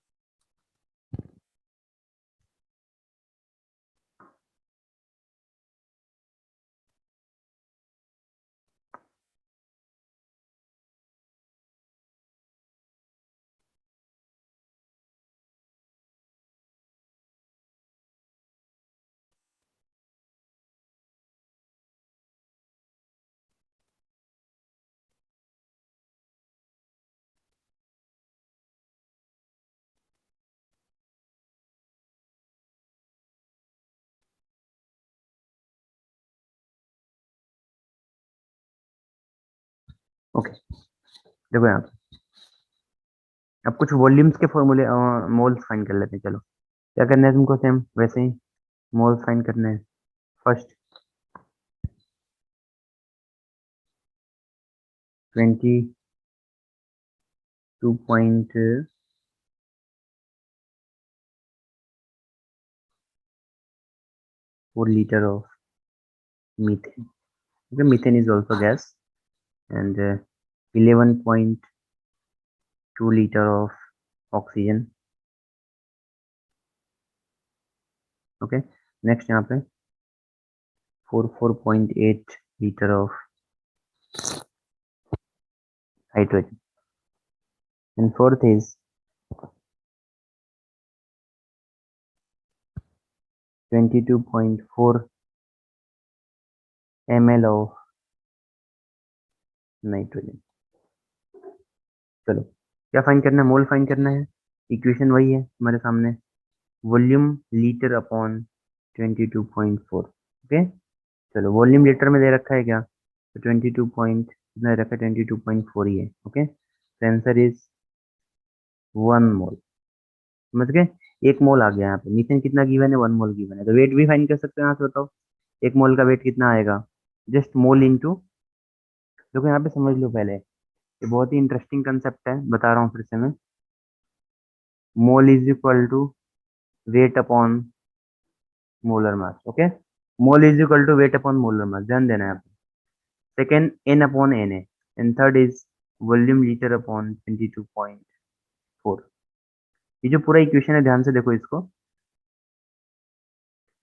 ओके, देखो यहाँ पे अब कुछ वॉल्यूम्स के फॉर्मूले, मोल्स फाइंड कर लेते हैं। चलो क्या करना है तुमको, सेम वैसे ही मोल्स फाइंड करने हैं। First 22.4 liter of methane. Okay, methane is also gas, and 11.2 liter of oxygen. Okay, next यहाँ पे 4.8 liter of hydrogen, and fourth is 22.4 ml of nitrogen. चलो क्या फाइंड करना है, मोल फाइंड करना है। इक्वेशन वही है हमारे सामने, वॉल्यूम लीटर अपॉन 22.4। ओके, चलो वॉल्यूम लीटर में दे रखा है क्या, तो 22 पॉइंट कितना दे रखा है, 22.4 ही है। ओके, आंसर इज 1 मोल। समझ गए, 1 मोल आ गया यहाँ पे। मीथेन कितना गिवन है, 1 मोल गिवन है, तो वेट भी फाइंड कर सकते हैं यहाँ से। बताओ 1 मोल का वेट कितना आएगा, जस्ट मोल इंटू, देखो यहाँ पे समझ लो पहले, ये बहुत ही इंटरेस्टिंग कंसेप्ट है, बता रहा हूँ फिर से मैं। Mole is equal to weight upon molar mass. Okay, mole is equal to weight upon molar mass, ध्यान देना है आपको। Second N upon N A, and third is volume litre upon 22.4। ये जो पूरा इक्वेशन है, ध्यान से देखो इसको।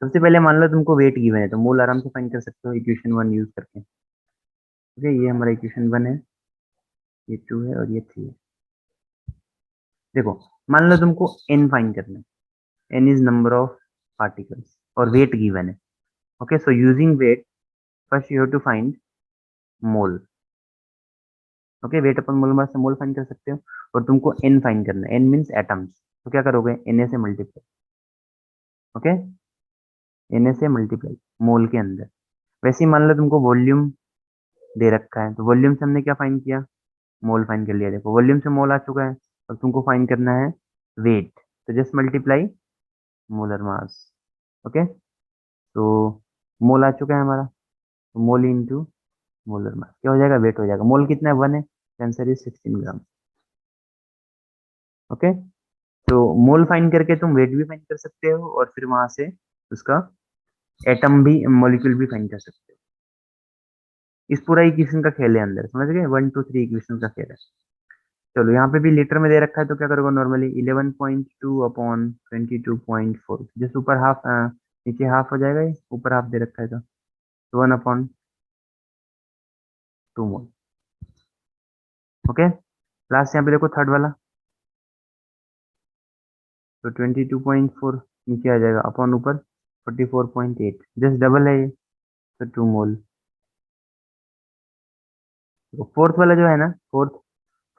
सबसे पहले मान लो तुमको वेट गिवन है, तो मोल आराम से फाइंड कर सकते हो इक्वेशन 1 यूज करके। ओके, ये हमारा इक्वेशन 1 है, ये 2 है और ये 3 है। देखो मान लो तुमको एन फाइंड करना है, N is number of particles और वेट गिवन है। Okay, so using weight first you have to find mole. Okay, weight upon mole mass से मोल फाइंड कर सकते हो, और तुमको एन फाइंड करना है, एन मीन्स एटम्स। तो क्या करोगे, एन ए से मल्टीप्लाई। ओके, एन ए से मल्टीप्लाई मोल के अंदर। वैसे ही मान लो तुमको वॉल्यूम दे रखा है, तो वॉल्यूम से हमने क्या फाइंड किया, मोल फाइंड कर लिया। देखो वॉल्यूम से मोल आ चुका है, और तुमको फाइंड करना है वेट, तो just multiply molar mass. Okay, तो मोल आ चुका है हमारा, तो मोल इंटू मोलर मास क्या हो जाएगा, वेट हो जाएगा। मोल कितना है, 1 है, आंसर इज 16 ग्राम। ओके, तो मोल फाइंड करके तुम वेट भी फाइंड कर सकते हो, और फिर वहां से उसका एटम भी, मॉलिक्यूल भी फाइंड कर सकते हो। इस पूरा इक्वेशन का खेल है अंदर, समझ गए, 1 2 3 इक्वेशन का खेल है। चलो यहाँ पे भी लीटर में दे रखा है, तो क्या करोगे नॉर्मली, 11.2 अपॉन 22.4, जैसे ऊपर हाफ, नीचे हाफ हो जाएगा, ये ऊपर हाफ दे रखा है, तो 1/2 मोल। ओके, लास्ट यहाँ पे देखो थर्ड वाला, तो 22.4 नीचे आ जाएगा, अपॉन ऊपर 44.8, जस्ट डबल है ये, तो 2 मोल। तो फोर्थ वाला जो है ना, फोर्थ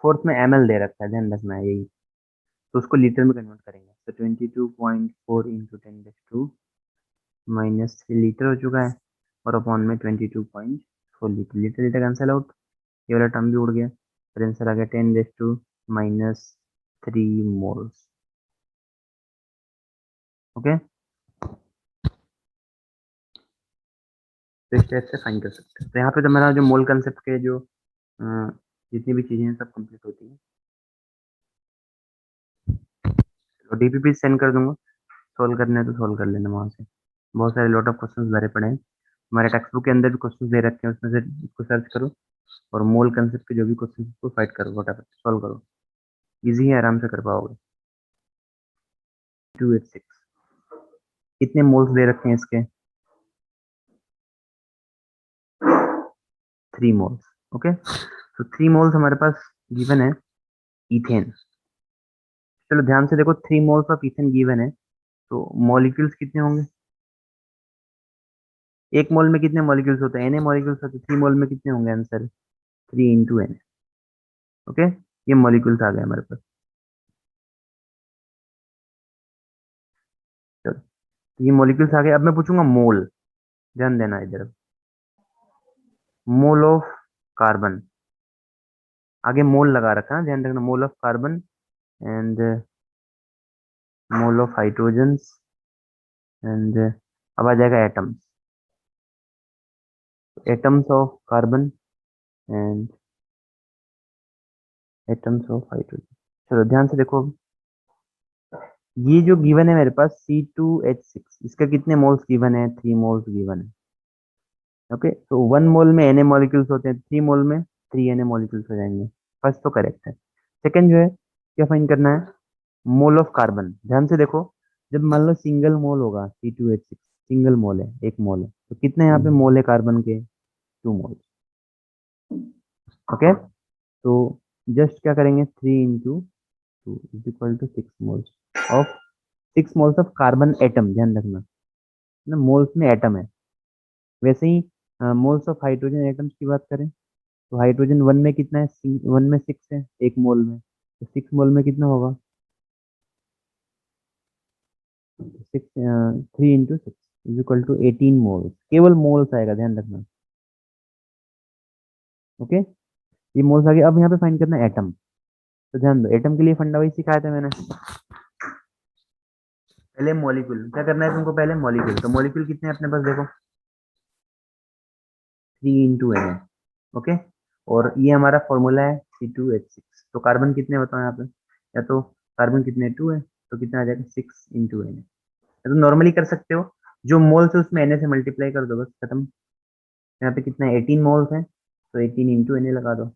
फोर्थ में ml दे रखा है, ध्यान रखना है यही, तो उसको लीटर में कन्वर्ट करेंगे, तो 22.4 इंटू 10⁻² -3 लीटर हो चुका है, और अपॉन में 22.4 litre, litre litre cancel out, ये वाला टर्म भी उड़ गया, फिर आंसर आ गया 10⁻³ मोल्स। ओके, तो इस टाइप से फाइंड कर सकते हैं। तो यहाँ पे तो मेरा जो मोल कंसेप्ट के जो जितनी भी चीजें हैं सब कंप्लीट होती हैं, तो डीपीपी सेंड कर दूंगा, सोल्व करना है तो सोल्व कर लेना वहाँ से। बहुत सारे लॉट ऑफ क्वेश्चंस भरे पड़े हैं हमारे टेक्स्ट बुक के अंदर, भी क्वेश्चंस दे रखे हैं, उसमें से उसको सर्च करो, और मोल कंसेप्ट के जो भी क्वेश्चन उसको फाइट करो, वटाफट सॉल्व करो, इजी है, आराम से कर पाओगे। 286 कितने मोल्स दे रखे हैं इसके, 3 मोल्स। ओके, तो 3 मोल्स हमारे पास गिवन है इथेन। चलो ध्यान से देखो, 3 मोल्स ऑफ इथेन गिवन है, तो मॉलिक्यूल्स कितने होंगे, एक मोल में कितने मॉलिक्यूल्स होते हैं, एन ए मॉलिक्यूल्स होते हैं, 3 मोल में कितने होंगे, आंसर 3 इंटू एन। ओके, ये मॉलिक्यूल्स आ गए हमारे पास। चलो, तो ये मॉलिक्यूल्स आ गए, अब मैं पूछूंगा मोल, ध्यान देना इधर, मोल ऑफ कार्बन, आगे मोल लगा रखा है, ध्यान रखना, mole of carbon and mole of hydrogen, and अब आ जाएगा atoms, atoms of carbon and atoms of hydrogen. चलो ध्यान से देखो, ये जो गिवन है मेरे पास C2H6, इसका कितने मोल्स गिवन है, 3 मोल्स गिवन है। ओके, तो 1 मोल में Na मॉलिक्यूल्स होते हैं, 3 मोल में 3 Na मॉलिक्यूल्स हो जाएंगे। फर्स्ट तो करेक्ट है। सेकंड जो है क्या फाइंड करना है, मोल ऑफ कार्बन। ध्यान से देखो, जब मान लो सिंगल मोल होगा C2H6, सिंगल मोल है, एक मोल है, तो कितने यहाँ पे मोल है कार्बन के, 2 मोल। ओके, तो जस्ट क्या करेंगे, 3 into 2 is equal to 6 moles of carbon atom. ध्यान रखना ना, मोल्स में एटम है। वैसे ही मोल्स ऑफ हाइड्रोजन एटम्स की बात करें तो हाइड्रोजन वन में कितना है, वन में 6 है एक मोल में, तो 6 मोल में कितना होगा, 3 into 6 is equal to 18 moles. केवल मोल्स आएगा, ध्यान रखना। ओके, ये मोल्स आ गए। अब यहाँ पे फाइंड करना है एटम। तो ध्यान दो, एटम के लिए फंडा वही सिखाया था मैंने। पहले मॉलिक्यूल क्या करना है तुमको, पहले मॉलिक्यूल। तो मॉलिक्यूल कितने हैं अपने पास, देखो 3 इंटू एन। ओके, और ये हमारा फॉर्मूला है C2H6। तो कार्बन कितने बताओ यहाँ पे, या तो कार्बन कितने 2 है, तो कितना आ जाएगा 6 इंटू एन। तो नॉर्मली कर सकते हो, जो मोल्स है उसमें Na से मल्टीप्लाई कर दो, बस खत्म। यहाँ पे कितना है, 18 मोल्स है, तो 18 इंटू Na लगा दो।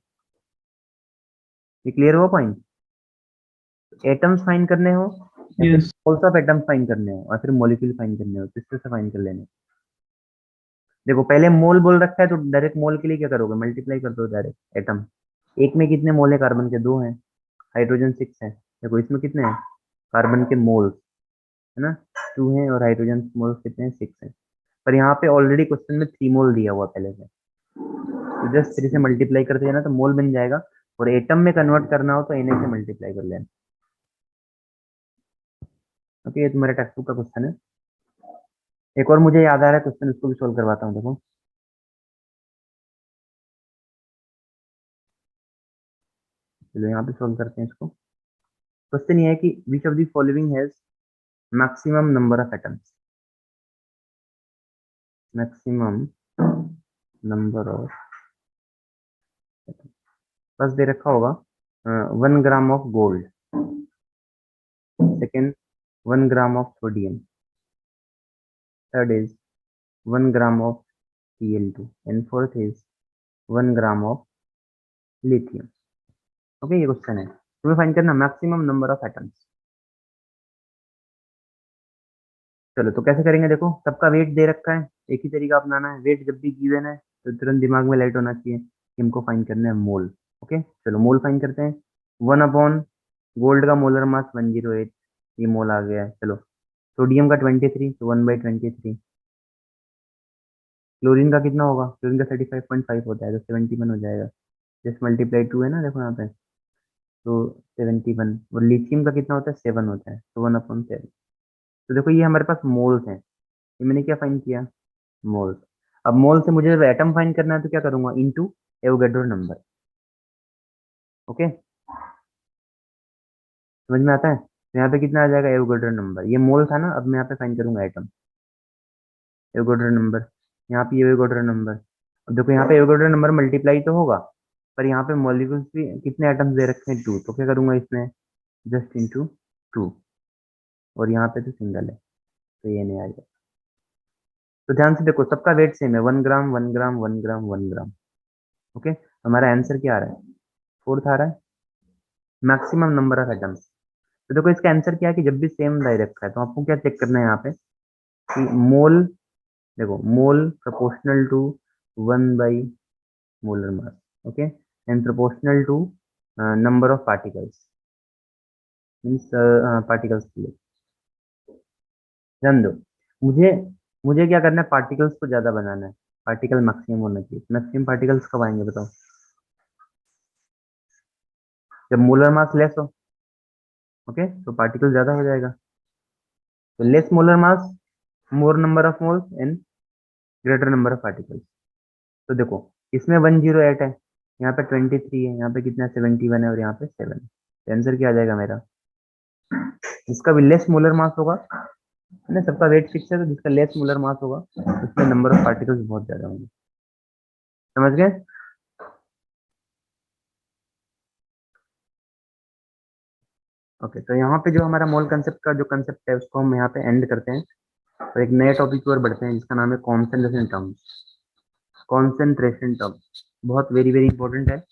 ये क्लियर हुआ पॉइंट। एटम्स फाइंड करने हो या फिर Yes. Moles of atoms find करने हो, और फिर मॉलिक्यूल फाइंड करने हो, तो इससे से फाइंड कर लेने। देखो पहले मोल बोल रखा है, तो डायरेक्ट मोल के लिए क्या करोगे, मल्टीप्लाई कर दो डायरेक्ट एटम। एक में कितने मोल है कार्बन के, 2 हैं। हाइड्रोजन 6 है। देखो इसमें कितने हैं कार्बन के मोल्स, है ना, 2 हैं, और हाइड्रोजन मोल्स कितने हैं, 6 हैं। पर यहाँ पे ऑलरेडी क्वेश्चन में 3 मोल दिया हुआ पहले से, तो जस्ट 3 से मल्टीप्लाई करते जाना तो मोल बन जाएगा। और एटम में कन्वर्ट करना हो तो Na से मल्टीप्लाई कर लेना। ओके, ये तुम्हारे टेक्स्ट बुक का क्वेश्चन है। एक और मुझे याद आ रहा है क्वेश्चन, उसको भी सोल्व करवाता हूँ। देखो चलो यहाँ पे सोल्व करते हैं इसको। क्वेश्चन ये है कि which of the following has maximum number of atoms, maximum number of, बस दे रखा होगा 1 gram of gold, second 1 gram of sodium, third is 1 gram of Cl2, and fourth is 1 gram of lithium. Okay, ये question है, तुम्हें find करना maximum number of atoms. चलो तो कैसे करेंगे, देखो सबका वेट दे रखा है, एक ही तरीका अपनाना है। वेट जब भी गिवन है तो तुरंत दिमाग में लाइट होना चाहिए कि हमको फाइंड करना है मोल। ओके, चलो मोल फाइंड करते हैं। 1 अपॉन गोल्ड का मोलर मास 108, ये मोल आ गया है। चलो सोडियम का 23, तो 1/23। क्लोरीन का कितना होगा, क्लोरीन का 35.5 होता है, तो 71 हो जाएगा। जस्ट मल्टीप्लाई 2 है ना, देखो यहाँ पे, तो 71। और लिथियम का कितना होता है, 7 होता है, तो 1/7। तो देखो ये हमारे पास मोल्स हैं। ये मैंने क्या फाइंड किया, मोल्स। अब मोल से मुझे जब एटम फाइंड करना है तो क्या करूंगा, इनटू एवोगैड्रो नंबर। ओके, समझ में आता है। तो यहाँ पे कितना आ जाएगा, एवोगैड्रो नंबर। ये मोल था ना, अब मैं यहाँ पे फाइंड करूंगा एटम, एवोगैड्रो नंबर। यहाँ पे एवोगैड्रो नंबर। अब देखो यहाँ पे एवोगैड्रो नंबर मल्टीप्लाई तो होगा, पर यहाँ पे मॉलिक्यूल्स भी कितने एटम्स दे रखे हैं, 2, तो क्या करूंगा इसमें, जस्ट इंटू 2। और यहाँ पे तो सिंगल है, तो ये नहीं आ जाएगा। तो ध्यान से देखो, सबका वेट सेम है, 1 ग्राम 1 ग्राम 1 ग्राम 1 ग्राम। ओके, हमारा आंसर क्या आ रहा है, फोर्थ आ रहा है, मैक्सिमम नंबर ऑफ एटम्स। तो देखो इसका आंसर क्या है कि जब भी सेम दे रखा है तो आपको क्या चेक करना है यहाँ पे कि मोल, देखो mole proportional to 1 by molar mass. Okay, and proportional to number of particles, means particles के लिए। ध्यान दो, मुझे मुझे क्या करना है, पार्टिकल्स को ज्यादा बनाना है, पार्टिकल मैक्सिमम होना चाहिए। मैक्सिमम पार्टिकल्स कब आएंगे बताओ, जब मोलर मास लेस हो। ओके, तो पार्टिकल ज्यादा हो जाएगा। तो less molar mass, more number of moles and greater number of particles. तो देखो इसमें 108 है, यहाँ पे 23 है, यहाँ पे कितना 71 है, और यहाँ पे 7। तो आंसर क्या आ जाएगा मेरा, जिसका भी लेस मोलर मास होगा, है ना, सबका वेट फिक्स है, तो जिसका लेस मोलर मास होगा उसमें नंबर ऑफ पार्टिकल्स बहुत ज्यादा होंगे। समझ गए। ओके, तो यहाँ पे जो हमारा मोल कंसेप्ट का जो कंसेप्ट है उसको हम यहाँ पे एंड करते हैं, और एक नए टॉपिक की ओर बढ़ते हैं जिसका नाम है कॉन्सेंट्रेशन टर्म्स। कॉन्सेंट्रेशन टर्म्स, बहुत वेरी वेरी इंपॉर्टेंट है।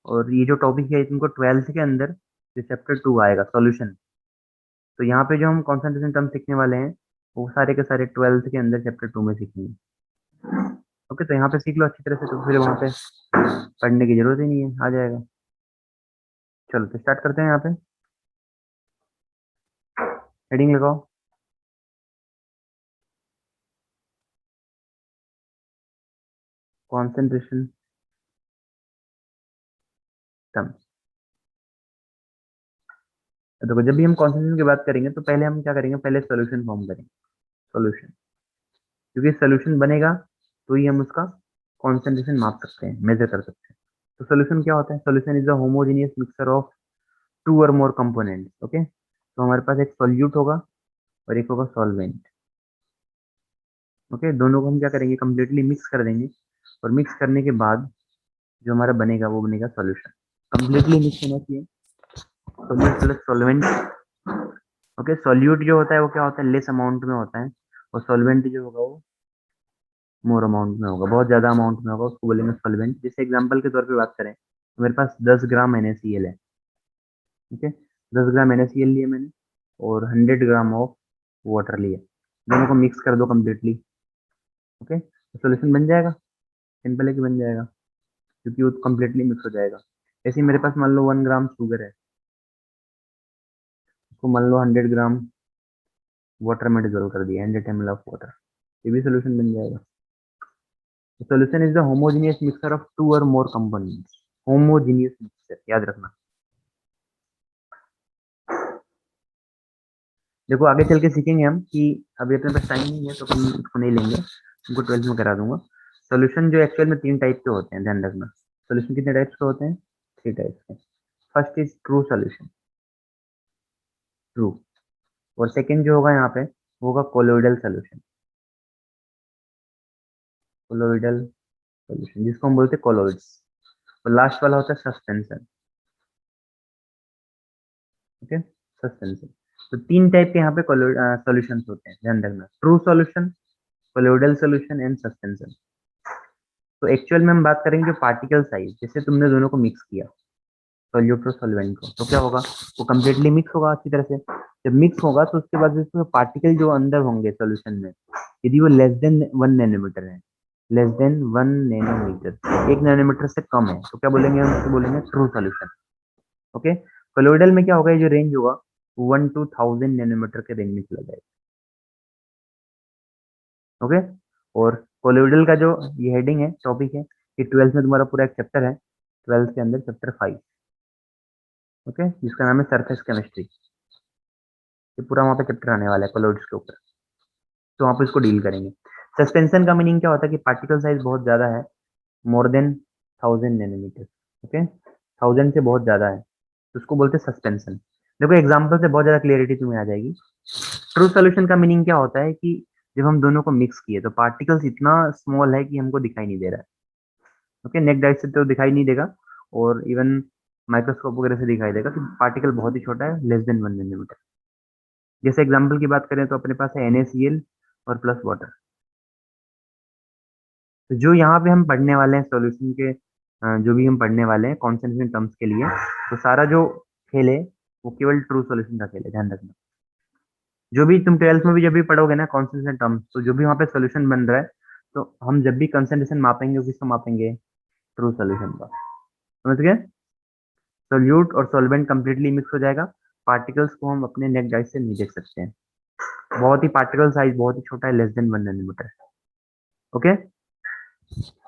और ये जो टॉपिक है तुमको 12th के अंदर जो चैप्टर 2 आएगा सॉल्यूशन, तो यहाँ पे जो हम कॉन्सेंट्रेशन टर्म सीखने वाले हैं वो सारे के सारे 12th के अंदर चैप्टर 2 में सीखेंगे। ओके, तो यहाँ पे सीख लो अच्छी तरह से, तो फिर वहाँ पे पढ़ने की जरूरत ही नहीं है, आ जाएगा। चलो तो स्टार्ट करते हैं। यहाँ पे हेडिंग लगाओ, कॉन्सेंट्रेशन टर्म। देखो जब भी हम कॉन्सेंट्रेशन की बात करेंगे तो पहले हम क्या करेंगे, पहले सॉल्यूशन फॉर्म करेंगे। सॉल्यूशन, क्योंकि सॉल्यूशन बनेगा तो ही हम उसका कॉन्सेंट्रेशन माप सकते हैं, मेजर कर सकते हैं। तो सॉल्यूशन क्या होता है? Solution is a homogeneous mixture of two or more components. Okay, तो हमारे पास एक सॉल्यूट होगा और एक होगा सॉल्वेंट। ओके, दोनों को हम क्या करेंगे, कम्प्लीटली मिक्स कर देंगे, और मिक्स करने के बाद जो हमारा बनेगा वो बनेगा सॉल्यूशन। कम्प्लीटली मिक्स होना चाहिए, solute plus solvent. Okay, solute जो होता है वो क्या होता है, लेस अमाउंट में होता है, और सॉल्वेंट जो होगा वो मोर अमाउंट में होगा, बहुत ज्यादा अमाउंट में होगा, उसको बोलेंगे सॉल्वेंट। जैसे एग्जांपल के तौर पे बात करें तो मेरे पास 10 ग्राम NaCl है। ठीक है, 10 ग्राम NaCl लिए मैंने और 100 ग्राम ऑफ वाटर लिया, दोनों को मिक्स कर दो कम्प्लीटली। ओके, तो सोल्यूशन बन जाएगा, सिंपल है कि बन जाएगा, क्योंकि वो कम्प्लीटली मिक्स हो जाएगा। ऐसे ही मेरे पास मान लो 1 ग्राम शुगर है, उसको मान लो 100 ग्राम वाटर में डिजोल्व कर दिया, 100 ml ऑफ वाटर, ये भी सोल्यूशन बन जाएगा। Solution is the homogeneous mixture of two or more components. Homogeneous mixture याद रखना। देखो आगे चल के सीखेंगे हम कि अभी अपने पास टाइम नहीं है तो हम इसको नहीं लेंगे, तुमको 12th में करा दूंगा। सॉल्यूशन जो एक्चुअल में 3 टाइप के होते हैं, ध्यान रखना। सॉल्यूशन कितने टाइप्स के होते हैं? 3 टाइप्स के। First is true solution, true. और सेकंड जो होगा यहाँ पे वो होगा कोलोइडल सॉल्यूशन, कोलोइडल सॉल्यूशन जिसको हम बोलते हैं कोलोइड्स। और लास्ट वाला होता है सस्पेंशन। Okay, suspension. तो 3 टाइप के यहाँ पे सॉल्यूशंस होते हैं, ध्यान रखना। True solution, colloidal solution and suspension. तो एक्चुअल में हम बात करेंगे जो पार्टिकल साइज, जैसे तुमने दोनों को मिक्स किया, सॉल्यूट और सॉल्वेंट को, तो क्या होगा, वो कम्प्लीटली मिक्स होगा अच्छी तरह से। जब मिक्स होगा तो उसके बाद उसमें पार्टिकल जो अंदर होंगे सॉल्यूशन में, यदि वो लेस देन 1 नैनोमीटर है, लेस देन 1 नैनोमीटर, 1 नैनोमीटर से कम है, तो क्या बोलेंगे हम, उसको बोलेंगे ट्रू सॉल्यूशन। ओके, कोलोइडल में क्या होगा, ये जो रेंज होगा 1 to 1000 नैनोमीटर के रेंज में चला जाएगा। ओके, और कोलोइडल का जो ये हेडिंग है, टॉपिक है, ये 12th में तुम्हारा पूरा एक चैप्टर है, 12th के अंदर चैप्टर 5। ओके, जिसका नाम है सरफेस केमिस्ट्री। ये पूरा वहाँ पे चैप्टर आने वाला है कोलोइड्स के ऊपर, तो वहाँ पे इसको डील करेंगे। सस्पेंशन का मीनिंग क्या होता है कि पार्टिकल साइज बहुत ज्यादा है, मोर देन 1000 नैनोमीटर। ओके, 1000 से बहुत ज्यादा है, तो उसको बोलते हैं सस्पेंशन। देखो एग्जाम्पल से बहुत ज्यादा क्लियरिटी तुम्हें आ जाएगी। ट्रू सोल्यूशन का मीनिंग क्या होता है कि जब हम दोनों को मिक्स किए तो पार्टिकल्स इतना स्मॉल है कि हमको दिखाई नहीं दे रहा है। ओके, नेक डाइट से तो दिखाई नहीं देगा, और इवन माइक्रोस्कोप वगैरह से दिखाई देगा कि पार्टिकल बहुत ही छोटा है, लेस देन 1 नैनोमीटर। जैसे एग्जाम्पल की बात करें तो अपने पास है NaCl और प्लस वाटर। तो जो यहाँ पे हम पढ़ने वाले हैं सॉल्यूशन के, जो भी हम पढ़ने वाले हैं कॉन्सेंट्रेशन टर्म्स के लिए, तो सारा जो खेल है वो केवल ट्रू सॉल्यूशन का खेल है, ध्यान रखना। जो भी तुम 12th में भी जब भी पढ़ोगे ना कॉन्सेंट्रेशन टर्म्स, तो जो भी वहाँ पे सॉल्यूशन बन रहा है, तो हम जब भी कंसेंट्रेशन मापेंगे वो किसको मापेंगे, ट्रू सॉल्यूशन का। समझ गए? सोल्यूट और सॉल्वेंट कंप्लीटली मिक्स हो जाएगा, पार्टिकल्स को हम अपने नेक डाइस से नहीं देख सकते हैं, बहुत ही पार्टिकल साइज बहुत ही छोटा है, लेस देन 1 नैनोमीटर। ओके,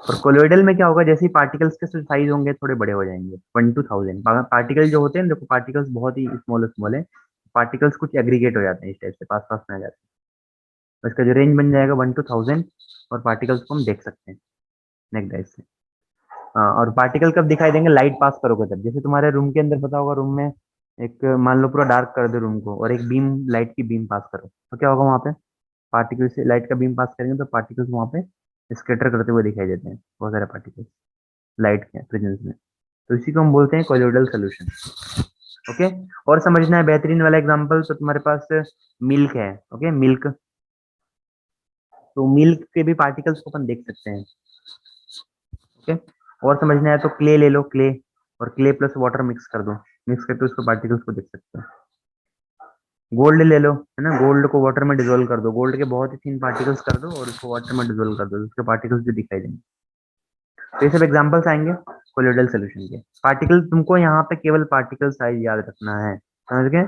और कोलोइडल में क्या होगा, जैसे ही पार्टिकल्स के साइज होंगे थोड़े बड़े हो जाएंगे, 1 to 1000। पार्टिकल जो होते हैं, देखो पार्टिकल्स बहुत ही स्मॉल स्मॉल है, पार्टिकल्स कुछ एग्रीगेट हो जाते हैं, इस टाइप से पास पास में आ जाते हैं, तो इसका जो रेंज बन जाएगा 1 to 1000, और पार्टिकल्स को हम देख सकते हैं नेक डाइस से। हाँ, और पार्टिकल कब दिखाई देंगे, लाइट पास करोगे तब। जैसे तुम्हारे रूम के अंदर पता होगा, रूम में एक मान लो पूरा डार्क कर दो रूम को, और एक बीम, लाइट की बीम पास करो, तो क्या होगा वहाँ पे, पार्टिकल से लाइट का बीम पास करेंगे तो पार्टिकल्स वहाँ पे स्कैटर करते हुए दिखाई देते हैं, बहुत सारे पार्टिकल्स लाइट के प्रेजेंस में। तो इसी को हम बोलते हैं कोलोइडल सोल्यूशन। ओके, और समझना है बेहतरीन वाला एग्जांपल, तो तुम्हारे पास मिल्क है। ओके, मिल्क, तो मिल्क के भी पार्टिकल्स को अपन देख सकते हैं। ओके, और समझना है तो क्ले ले लो, क्ले, और क्ले प्लस वाटर मिक्स कर दो, मिक्स करके उसको पार्टिकल्स को देख सकते हो। गोल्ड ले लो, है ना, गोल्ड को वाटर में डिजोल्व कर दो, गोल्ड के बहुत ही थिन पार्टिकल्स कर दो और उसको वाटर में डिजोल्व कर दो, उसके पार्टिकल्स भी दिखाई देंगे। तो ये सब एग्जांपल्स आएंगे कोलोइडल सोल्यूशन के। पार्टिकल, तुमको यहाँ पे केवल पार्टिकल साइज याद रखना है, समझ गए।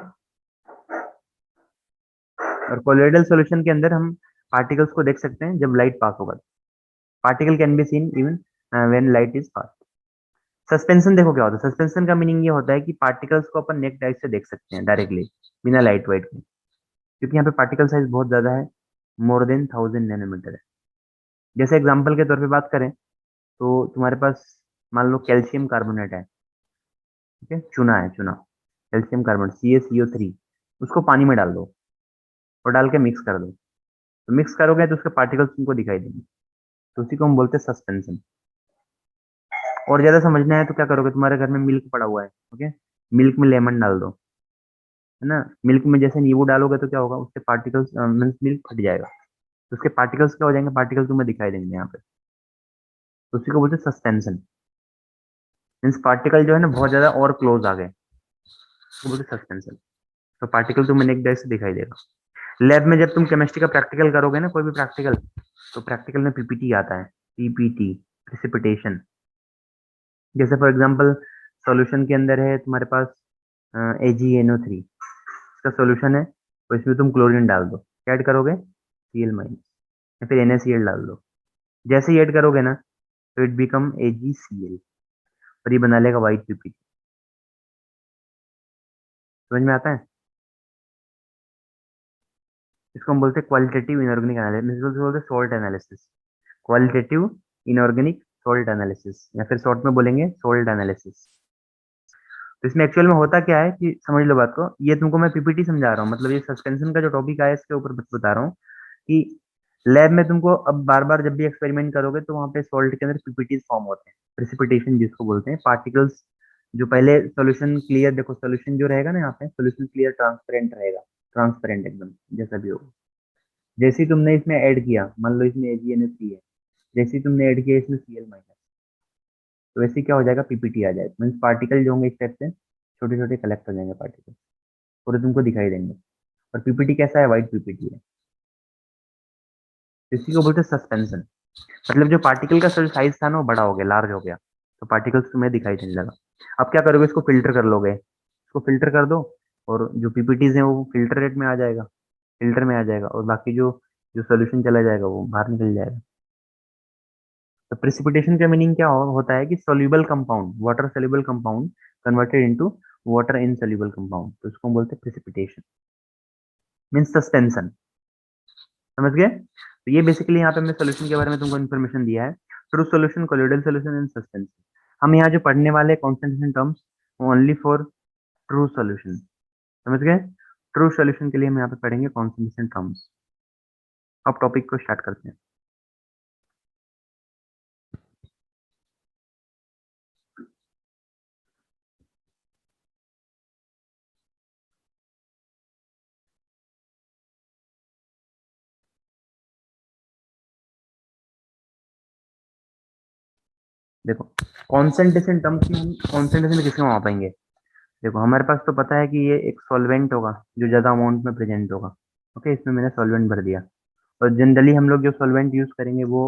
और कोलोइडल सॉल्यूशन के अंदर हम पार्टिकल्स को देख सकते हैं जब लाइट पास होगा। Particle can be seen even when light is pass. Suspension देखो क्या होता है, सस्पेंशन का मीनिंग ये होता है कि पार्टिकल्स को अपन नेक्ड आइज से देख सकते हैं डायरेक्टली, बिना लाइट वाइट के, क्योंकि यहाँ पे पार्टिकल साइज बहुत ज्यादा है, मोर देन 1000 नैनोमीटर है। जैसे एग्जाम्पल के तौर पे बात करें तो तुम्हारे पास मान लो कैल्शियम कार्बोनेट है, ठीक है, चूना है, चूना, कैल्शियम कार्बोनेट CaCO3, उसको पानी में डाल दो और डाल के मिक्स कर दो, तो मिक्स करोगे तो उसके पार्टिकल्स तुमको दिखाई देंगे, तो उसी को हम बोलते हैं सस्पेंशन। और ज्यादा समझना है तो क्या करोगे, तुम्हारे घर में मिल्क पड़ा हुआ है, ओके, मिल्क में लेमन डाल दो, है ना, मिल्क में जैसे नींबू डालोगे तो क्या होगा, उसके पार्टिकल्स मीन्स मिल्क फट जाएगा, तो उसके पार्टिकल्स क्या हो जाएंगे, पार्टिकल्स तुम्हें दिखाई देंगे यहाँ पे, तो उसी को बोलते हैं सस्पेंशन। मीन्स पार्टिकल जो है ना बहुत ज्यादा और क्लोज आ गए, उसको बोलते हैं सस्पेंशन। तो पार्टिकल तुम्हें नेक डायरेक्ट से दिखाई देगा। लैब में जब तुम केमिस्ट्री का प्रैक्टिकल करोगे ना, कोई भी प्रैक्टिकल, तो प्रैक्टिकल में पीपीटी आता है, पीपीटी, प्रिसिपिटेशन। जैसे फॉर एग्जांपल सॉल्यूशन के अंदर है तुम्हारे पास AgNO3, इसका सॉल्यूशन है, तो इसमें तुम क्लोरीन डाल दो, क्या ऐड करोगे, Cl माइनस, या फिर NaCl डाल दो। जैसे ही ऐड करोगे ना तो इट बिकम AgCl, और ये बना लेगा व्हाइट पीपीटी। समझ में आता है। इसको हम बोलते हैं क्वालिटेटिव इनऑर्गेनिक एनालिसिस, बोलते हैं salt analysis, qualitative inorganic salt analysis, या फिर शॉर्ट में बोलेंगे सॉल्ट एनालिसिस। तो इसमें एक्चुअल में होता क्या है कि समझ लो बात को, ये तुमको मैं पीपीटी समझा रहा हूँ, मतलब ये सस्पेंशन का जो टॉपिक आया इसके ऊपर बता रहा हूँ कि लैब में तुमको अब बार बार जब भी एक्सपेरिमेंट करोगे तो वहाँ पे सॉल्ट के अंदर पीपीटीज फॉर्म होते हैं, प्रिसिपिटेशन जिसको बोलते हैं, पार्टिकल्स जो पहले सोल्यूशन क्लियर, देखो सोल्यूशन जो रहेगा ना यहाँ पे, सोल्यूशन क्लियर ट्रांसपेरेंट रहेगा, ट्रांसपेरेंट एकदम जैसा भी होगा। जैसे ही तुमने इसमें ऐड किया, मान लो इसमें AgNO3 है, जैसे ही तुमने ऐड किया इसमें Cl माइनस, तो वैसे क्या हो जाएगा, पीपीटी आ जाएगा, मीन्स पार्टिकल जो होंगे एक टाइप से छोटे छोटे कलेक्ट हो जाएंगे पार्टिकल, पूरे तुमको दिखाई देंगे। और पीपीटी कैसा है, व्हाइट पीपीटी है। इसी को बोलते हैं सस्पेंशन, मतलब जो पार्टिकल का साइज था ना वो बड़ा हो गया, लार्ज हो गया, तो पार्टिकल्स तुम्हें दिखाई देने लगा। अब क्या करोगे, इसको फिल्टर कर लोगे, इसको फिल्टर कर दो, और जो पीपीटीज है वो फिल्टर रेट में आ जाएगा, फिल्टर में आ जाएगा, और बाकी जो जो सोल्यूशन चला जाएगा वो बाहर निकल जाएगा। तो प्रेसिपिटेशन का मीनिंग क्या होता है कि soluble compound, water soluble compound converted into water insoluble compound, तो इसको हम बोलते हैं प्रेसिपिटेशन, मींस सस्पेंशन। समझ गए। तो ये बेसिकली यहाँ पे हमने सोल्यूशन के बारे में तुमको इन्फॉर्मेशन दिया है, true solution, colloidal solution and suspension. हम यहाँ जो पढ़ने वाले concentration terms only for true solution, समझ गए। ट्रू सोल्यूशन के लिए हम यहाँ पे पढ़ेंगे कॉन्सेंट्रेशन टर्म्स। अब टॉपिक को स्टार्ट करते हैं। देखो कॉन्सेंट्रेशन टर्म्स में हम कॉन्सेंट्रेशन किसमें मापेंगे। देखो हमारे पास तो पता है कि ये एक सॉल्वेंट होगा जो ज्यादा अमाउंट में प्रेजेंट होगा, ओके, इसमें मैंने सॉल्वेंट भर दिया। और जनरली हम लोग जो सॉल्वेंट यूज करेंगे वो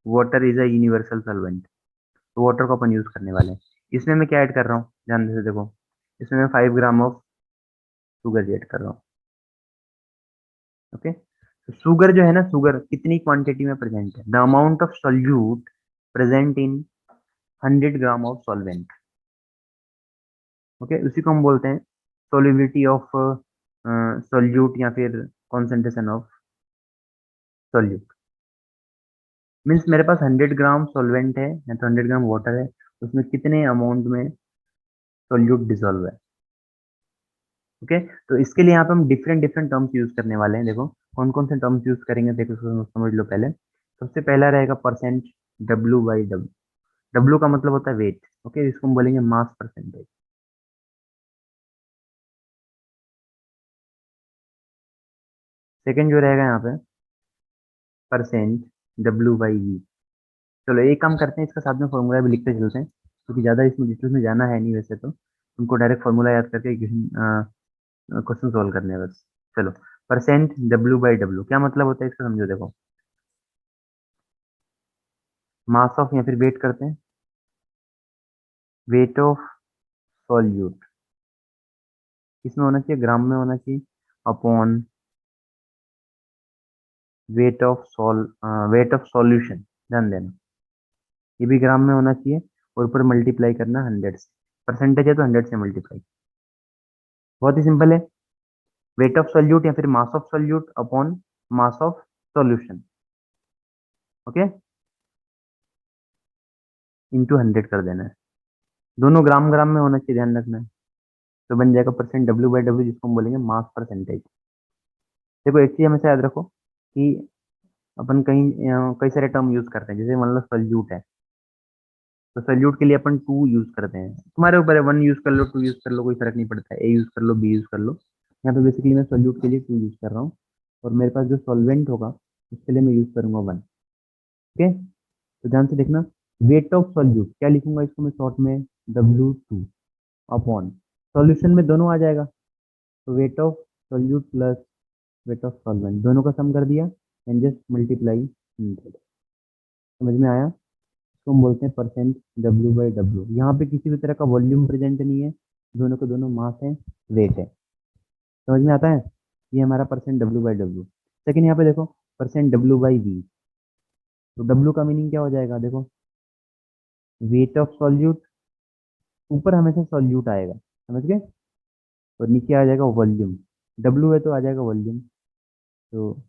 water is a universal solvent, तो वाटर को अपन यूज करने वाले हैं। इसमें मैं क्या ऐड कर रहा हूँ, ध्यान से देखो, इसमें मैं 5 ग्राम ऑफ शुगर ऐड कर रहा हूँ, ओके। तो शुगर जो है ना, शुगर कितनी क्वांटिटी में प्रेजेंट है, the amount of solute present in 100 gram of solvent, okay, उसी को हम बोलते हैं सोलिबिलिटी ऑफ सोल्यूट, या फिर कॉन्सेंट्रेशन ऑफ सोल्यूट। मीन्स मेरे पास 100 ग्राम सॉल्वेंट है या तो 100 ग्राम वाटर है, उसमें कितने अमाउंट में सोल्यूट डिजोल्व है, ओके। तो इसके लिए यहाँ पे हम डिफरेंट डिफरेंट टर्म्स यूज करने वाले हैं। देखो कौन कौन से टर्म्स यूज करेंगे, देखो इसको समझ लो पहले। सबसे पहला रहेगा परसेंट, W/W। W का मतलब होता है वेट, ओके, इसको हम बोलेंगे मास परसेंटेज। सेकेंड जो रहेगा यहाँ पे परसेंट, W/V। चलो एक काम करते हैं, इसका साथ में फॉर्मूला भी लिखते चलते हैं, क्योंकि ज़्यादा इसमें डिटेल्स में जाना है नहीं वैसे तो, तुमको डायरेक्ट फॉर्मूला याद करके क्वेश्चन सॉल्व करने हैं बस। चलो, परसेंट W/W क्या मतलब होता है इसका समझो। देखो, मास ऑफ, या फिर वेट करते हैं, वेट ऑफ सॉल्यूट किसमें होना चाहिए, ग्राम में होना चाहिए, अपॉन वेट ऑफ सॉल्यूशन, ध्यान देना ये भी ग्राम में होना चाहिए, और ऊपर मल्टीप्लाई करना 100 से, परसेंटेज है तो 100 से मल्टीप्लाई। बहुत ही सिंपल है, वेट ऑफ सॉल्यूट या फिर mass of solute upon mass of solution, okay, into 100 कर देना है। दोनों ग्राम ग्राम में होना चाहिए, ध्यान रखना है। तो बन जाएगा परसेंट W/W, जिसको हम बोलेंगे मास परसेंटेज। देखो एक चीज हमेशा याद रखो कि अपन कहीं कई सारे टर्म यूज करते हैं, जैसे मान लो सॉल्यूट है, तो सॉल्यूट के लिए अपन टू यूज करते हैं, तुम्हारे ऊपर है, वन यूज कर लो, टू यूज कर लो, कोई फर्क नहीं पड़ता है, ए यूज कर लो, बी यूज कर लो। यहाँ पे बेसिकली मैं सॉल्यूट के लिए टू यूज कर रहा हूँ, और मेरे पास जो सॉल्वेंट होगा उसके लिए मैं यूज करूंगा वन। ओके, तो ध्यान से देखना, वेट ऑफ सॉल्यूट क्या लिखूंगा इसको मैं शॉर्ट में, W2 अपॉन सॉल्यूशन में दोनों आ जाएगा, तो weight of solute plus weight of solvent दोनों का सम कर दिया, एंड जस्ट मल्टीप्लाई 100। समझ में आया, इसको हम बोलते हैं परसेंट W/W। यहाँ पे किसी भी तरह का वॉल्यूम प्रेजेंट नहीं है, दोनों के दोनों मास है, वेट है। समझ में आता है, ये हमारा परसेंट W/W। सेकंड यहाँ पे देखो, परसेंट W/V, तो W का मीनिंग क्या हो जाएगा, देखो वेट ऑफ सॉल्यूट, ऊपर हमेशा सॉल्यूट आएगा, समझ गए, और नीचे आ जाएगा वॉल्यूम, W है तो आ जाएगा वॉल्यूम, तो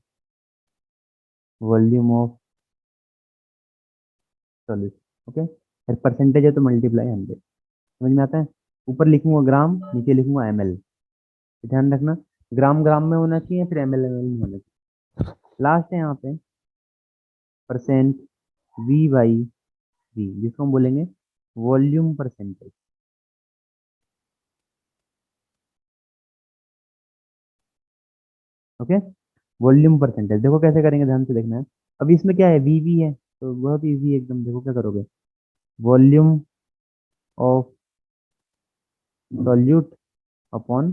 वॉल्यूम ऑफ सॉल्यूशन, ओके, फिर परसेंटेज है तो मल्टीप्लाई 100। समझ में आता है, ऊपर लिखूंगा ग्राम, नीचे लिखूंगा ml, ध्यान रखना ग्राम ग्राम में होना चाहिए, फिर ml में होना चाहिए। लास्ट है यहाँ पे परसेंट V/V, जिसको हम बोलेंगे volume percentage, okay, volume percentage. देखो कैसे करेंगे, ध्यान से देखना है। अब इसमें क्या है, वी है, तो बहुत इजी है एकदम, देखो क्या करोगे, volume of solute upon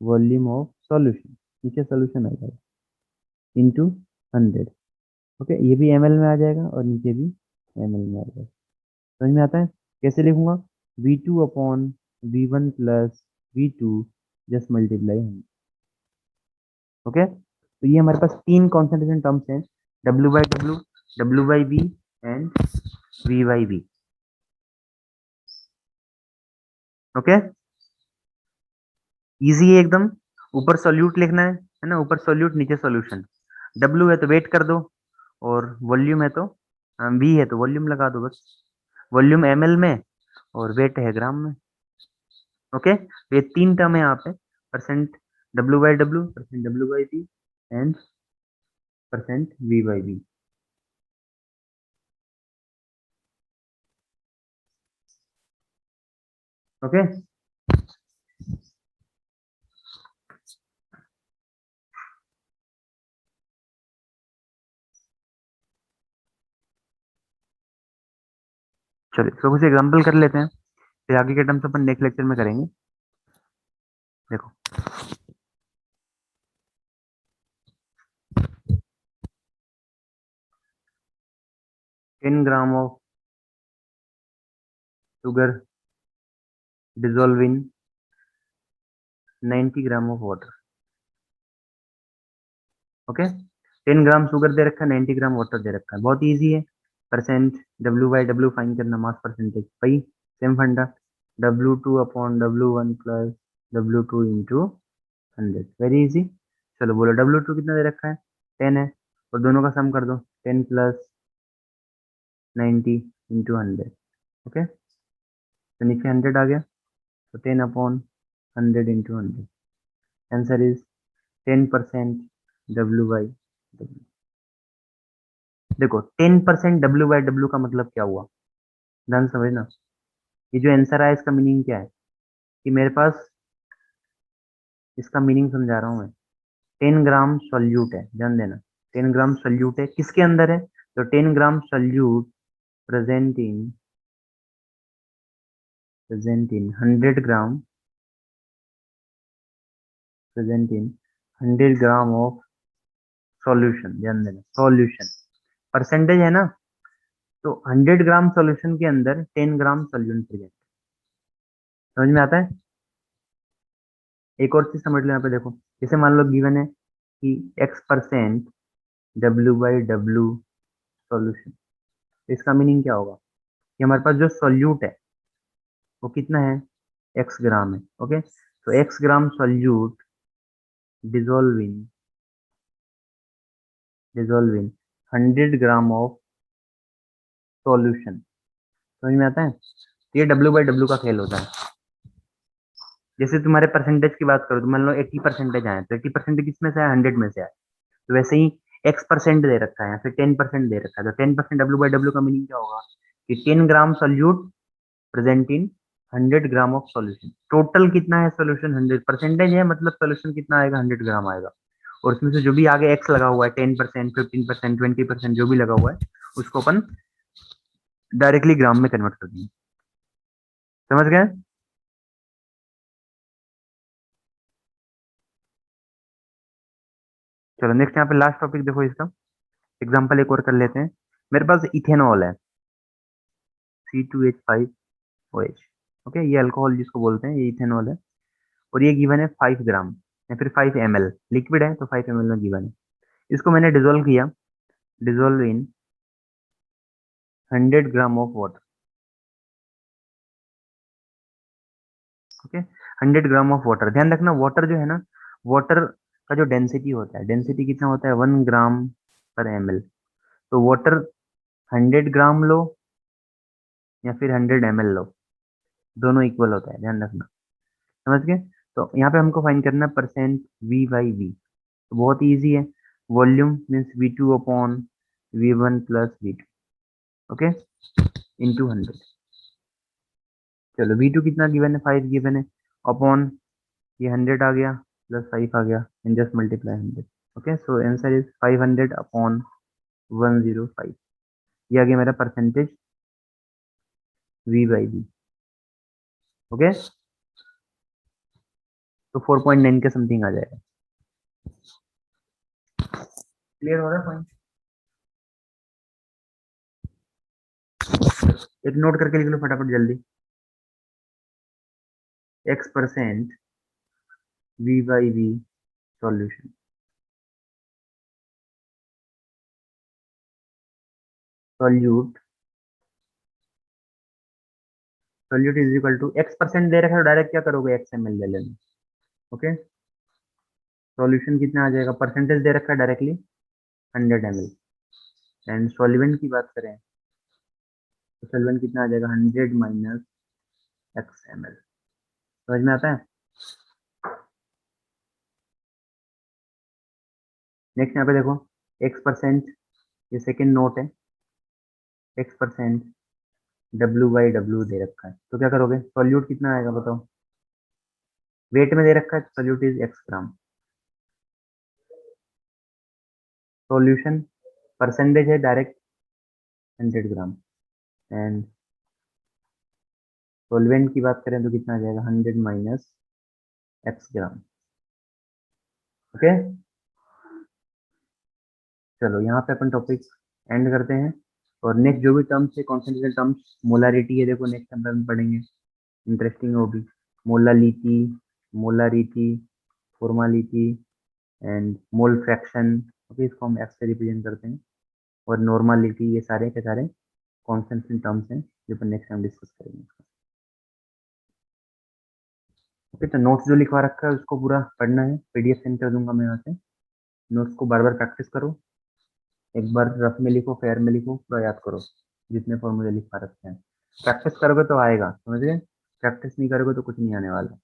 volume of solution, नीचे सॉल्यूशन आ जाएगा, इंटू 100। ओके, ये भी ml में आ जाएगा और नीचे भी ml में आ जाएगा। समझ में आता है, कैसे लिखूंगा, V2 upon V1 plus V2 just multiply 100। Okay, तो ये हमारे पास तीन कॉन्सेंट्रेशन टर्म्स हैं, W/W, W/V and V/V। Okay, easy है एकदम। ऊपर सॉल्यूट लिखना है ना, ऊपर सॉल्यूट नीचे सॉल्यूशन, W है तो वेट कर दो, और वॉल्यूम है तो V है तो वॉल्यूम लगा दो बस, वॉल्यूम ml में और वेट है ग्राम में। ओके, तो ये तीन टर्म है यहाँ पे, percent W/W, percent W/V and percent V/V। Okay, चलिए इसको कुछ एग्जांपल कर लेते हैं, फिर आगे के टर्म्स अपन नेक्स्ट लेक्चर में करेंगे। देखो, 10 gram of sugar dissolve in 90 gram of water. Okay, 10 gram sugar दे रखा है, 90 ग्राम वाटर दे रखा है, बहुत इजी है, परसेंट W/W फाइन करना, मास परसेंटेज भाई, सेम फंडा, W2 upon W1 plus W2 into 100, very easy. चलो बोलो, W2 कितना दे रखा है, 10 है, और दोनों का सम कर दो, 10 प्लस 90 इंटू 100। ओके, तो नीचे 100 आ गया, तो 10 upon 100 into 100, answer is 10% W/W। देखो 10% W/W का मतलब क्या हुआ, ध्यान से समझना, ये जो आंसर आया इसका मीनिंग क्या है, कि मेरे पास, इसका मीनिंग समझा रहा हूँ मैं, 10 ग्राम सॉल्यूट है, ध्यान देना, 10 ग्राम सॉल्यूट है, किसके अंदर है, तो 10 gram solute present in 100 gram present in 100 gram of solution. ध्यान देना, सॉल्यूशन परसेंटेज है ना, तो 100 ग्राम सॉल्यूशन के अंदर 10 ग्राम सॉल्यूट प्रेजेंट। समझ में आता है? एक और चीज समझ लो यहाँ पे, देखो जैसे मान लो गिवन है कि x% W/W सॉल्यूशन, तो इसका मीनिंग क्या होगा कि हमारे पास जो सॉल्यूट है वो कितना है, x ग्राम है। ओके, तो x gram solute dissolve in 100 gram of solution. समझ में आता है? तो ये W/W का खेल होता है। जैसे तुम्हारे परसेंटेज की बात करो तो मान लो 80% आए, तो 80% किस में से आए, 100 में से आए। तो वैसे ही x% दे रखा है या फिर 10% दे रखा है, तो 10% W/W का मीनिंग क्या होगा कि 10 gram solute present in 100 gram of solution. Total कितना है सॉल्यूशन, 100 परसेंटेज है, मतलब सॉल्यूशन कितना आएगा, 100 ग्राम आएगा। और उसमें से जो भी आगे x लगा हुआ है, 10%, 15%, 20% जो भी लगा हुआ है, उसको अपन डायरेक्टली ग्राम में कन्वर्ट कर देंगे। समझ गए? चलो नेक्स्ट यहाँ पे लास्ट टॉपिक देखो, इसका एग्जांपल एक और कर लेते हैं। मेरे पास इथेनॉल है, C2H5OH। ओके, ये अल्कोहल जिसको बोलते हैं, ये इथेनॉल है। और ये गिवन है 5 ग्राम या फिर 5 ml, लिक्विड है तो 5 ml में गिवन है। इसको मैंने डिजोल्व किया, dissolve in 100 gram of water. Okay, 100 gram of water. ध्यान रखना, वाटर जो है ना, वाटर का जो डेंसिटी होता है, डेंसिटी कितना होता है, 1 ग्राम/ml। तो वाटर 100 ग्राम लो या फिर 100 ml लो, दोनों इक्वल होता है, ध्यान रखना। समझ गए? तो यहाँ पे हमको फाइंड करना है परसेंट V/V। तो बहुत इजी है, volume means V2 upon V1 plus V2। Okay, into 100। चलो V2 कितना गिवन है, 5 गिवन है, अपॉन ये 100 आ गया प्लस 5 आ गया, and just multiply 100। Okay, so answer is 500 upon 105। ये आ गया मेरा परसेंटेज V/V। ओके, तो 4.9 के समथिंग आ जाएगा। क्लियर हो रहा है पॉइंट? एक नोट करके लिख लो फटाफट जल्दी, x% V/V solution. Solute solute is equal to x% दे रखा है, तो डायरेक्ट क्या करोगे, x ml ले लेना। ओके, सॉल्यूशन कितना आ जाएगा, परसेंटेज दे रखा है डायरेक्टली 100 ml। एंड सॉल्वेंट की बात करें तो सॉल्वेंट कितना आ जाएगा, 100 माइनस x ml। समझ में आता है? नेक्स्ट यहाँ पे देखो, x%, ये सेकेंड नोट है, x% W/W दे रखा है, तो क्या करोगे, सॉल्यूट कितना आएगा बताओ, वेट में दे रखा है, solute is x gram. Solution percentage है डायरेक्ट 100 ग्राम। एंड सॉल्वेंट की बात करें तो कितना आ जाएगा, 100 माइनस x ग्राम। ओके, चलो यहाँ पे अपन टॉपिक एंड करते हैं। और नेक्स्ट जो भी टर्म्स है, कॉन्सेंट्रेशन टर्म्स, मोलारिटी है, देखो नेक्स्ट चैप्टर में पढ़ेंगे, इंटरेस्टिंग होगी। Molality, molarity, formality and mole fraction. Okay, इसको हम एक्स से रिप्रेजेंट करते हैं। और नॉर्मालिटी, ये सारे के सारे कॉन्सेंट्रेशन टर्म्स हैं जो अपन नेक्स्ट टाइम डिस्कस करेंगे। ओके, तो नोट्स जो लिखवा रखा है उसको पूरा पढ़ना है, PDF सेंड कर दूंगा मैं यहाँ से। नोट्स को बार बार प्रैक्टिस करो, एक बार रफ में लिखो, फेयर में लिखो, पूरा याद करो जितने फॉर्मूले लिखवा रखे हैं। प्रैक्टिस करोगे तो आएगा, समझ गए? प्रैक्टिस नहीं करोगे तो कुछ नहीं आने वाला।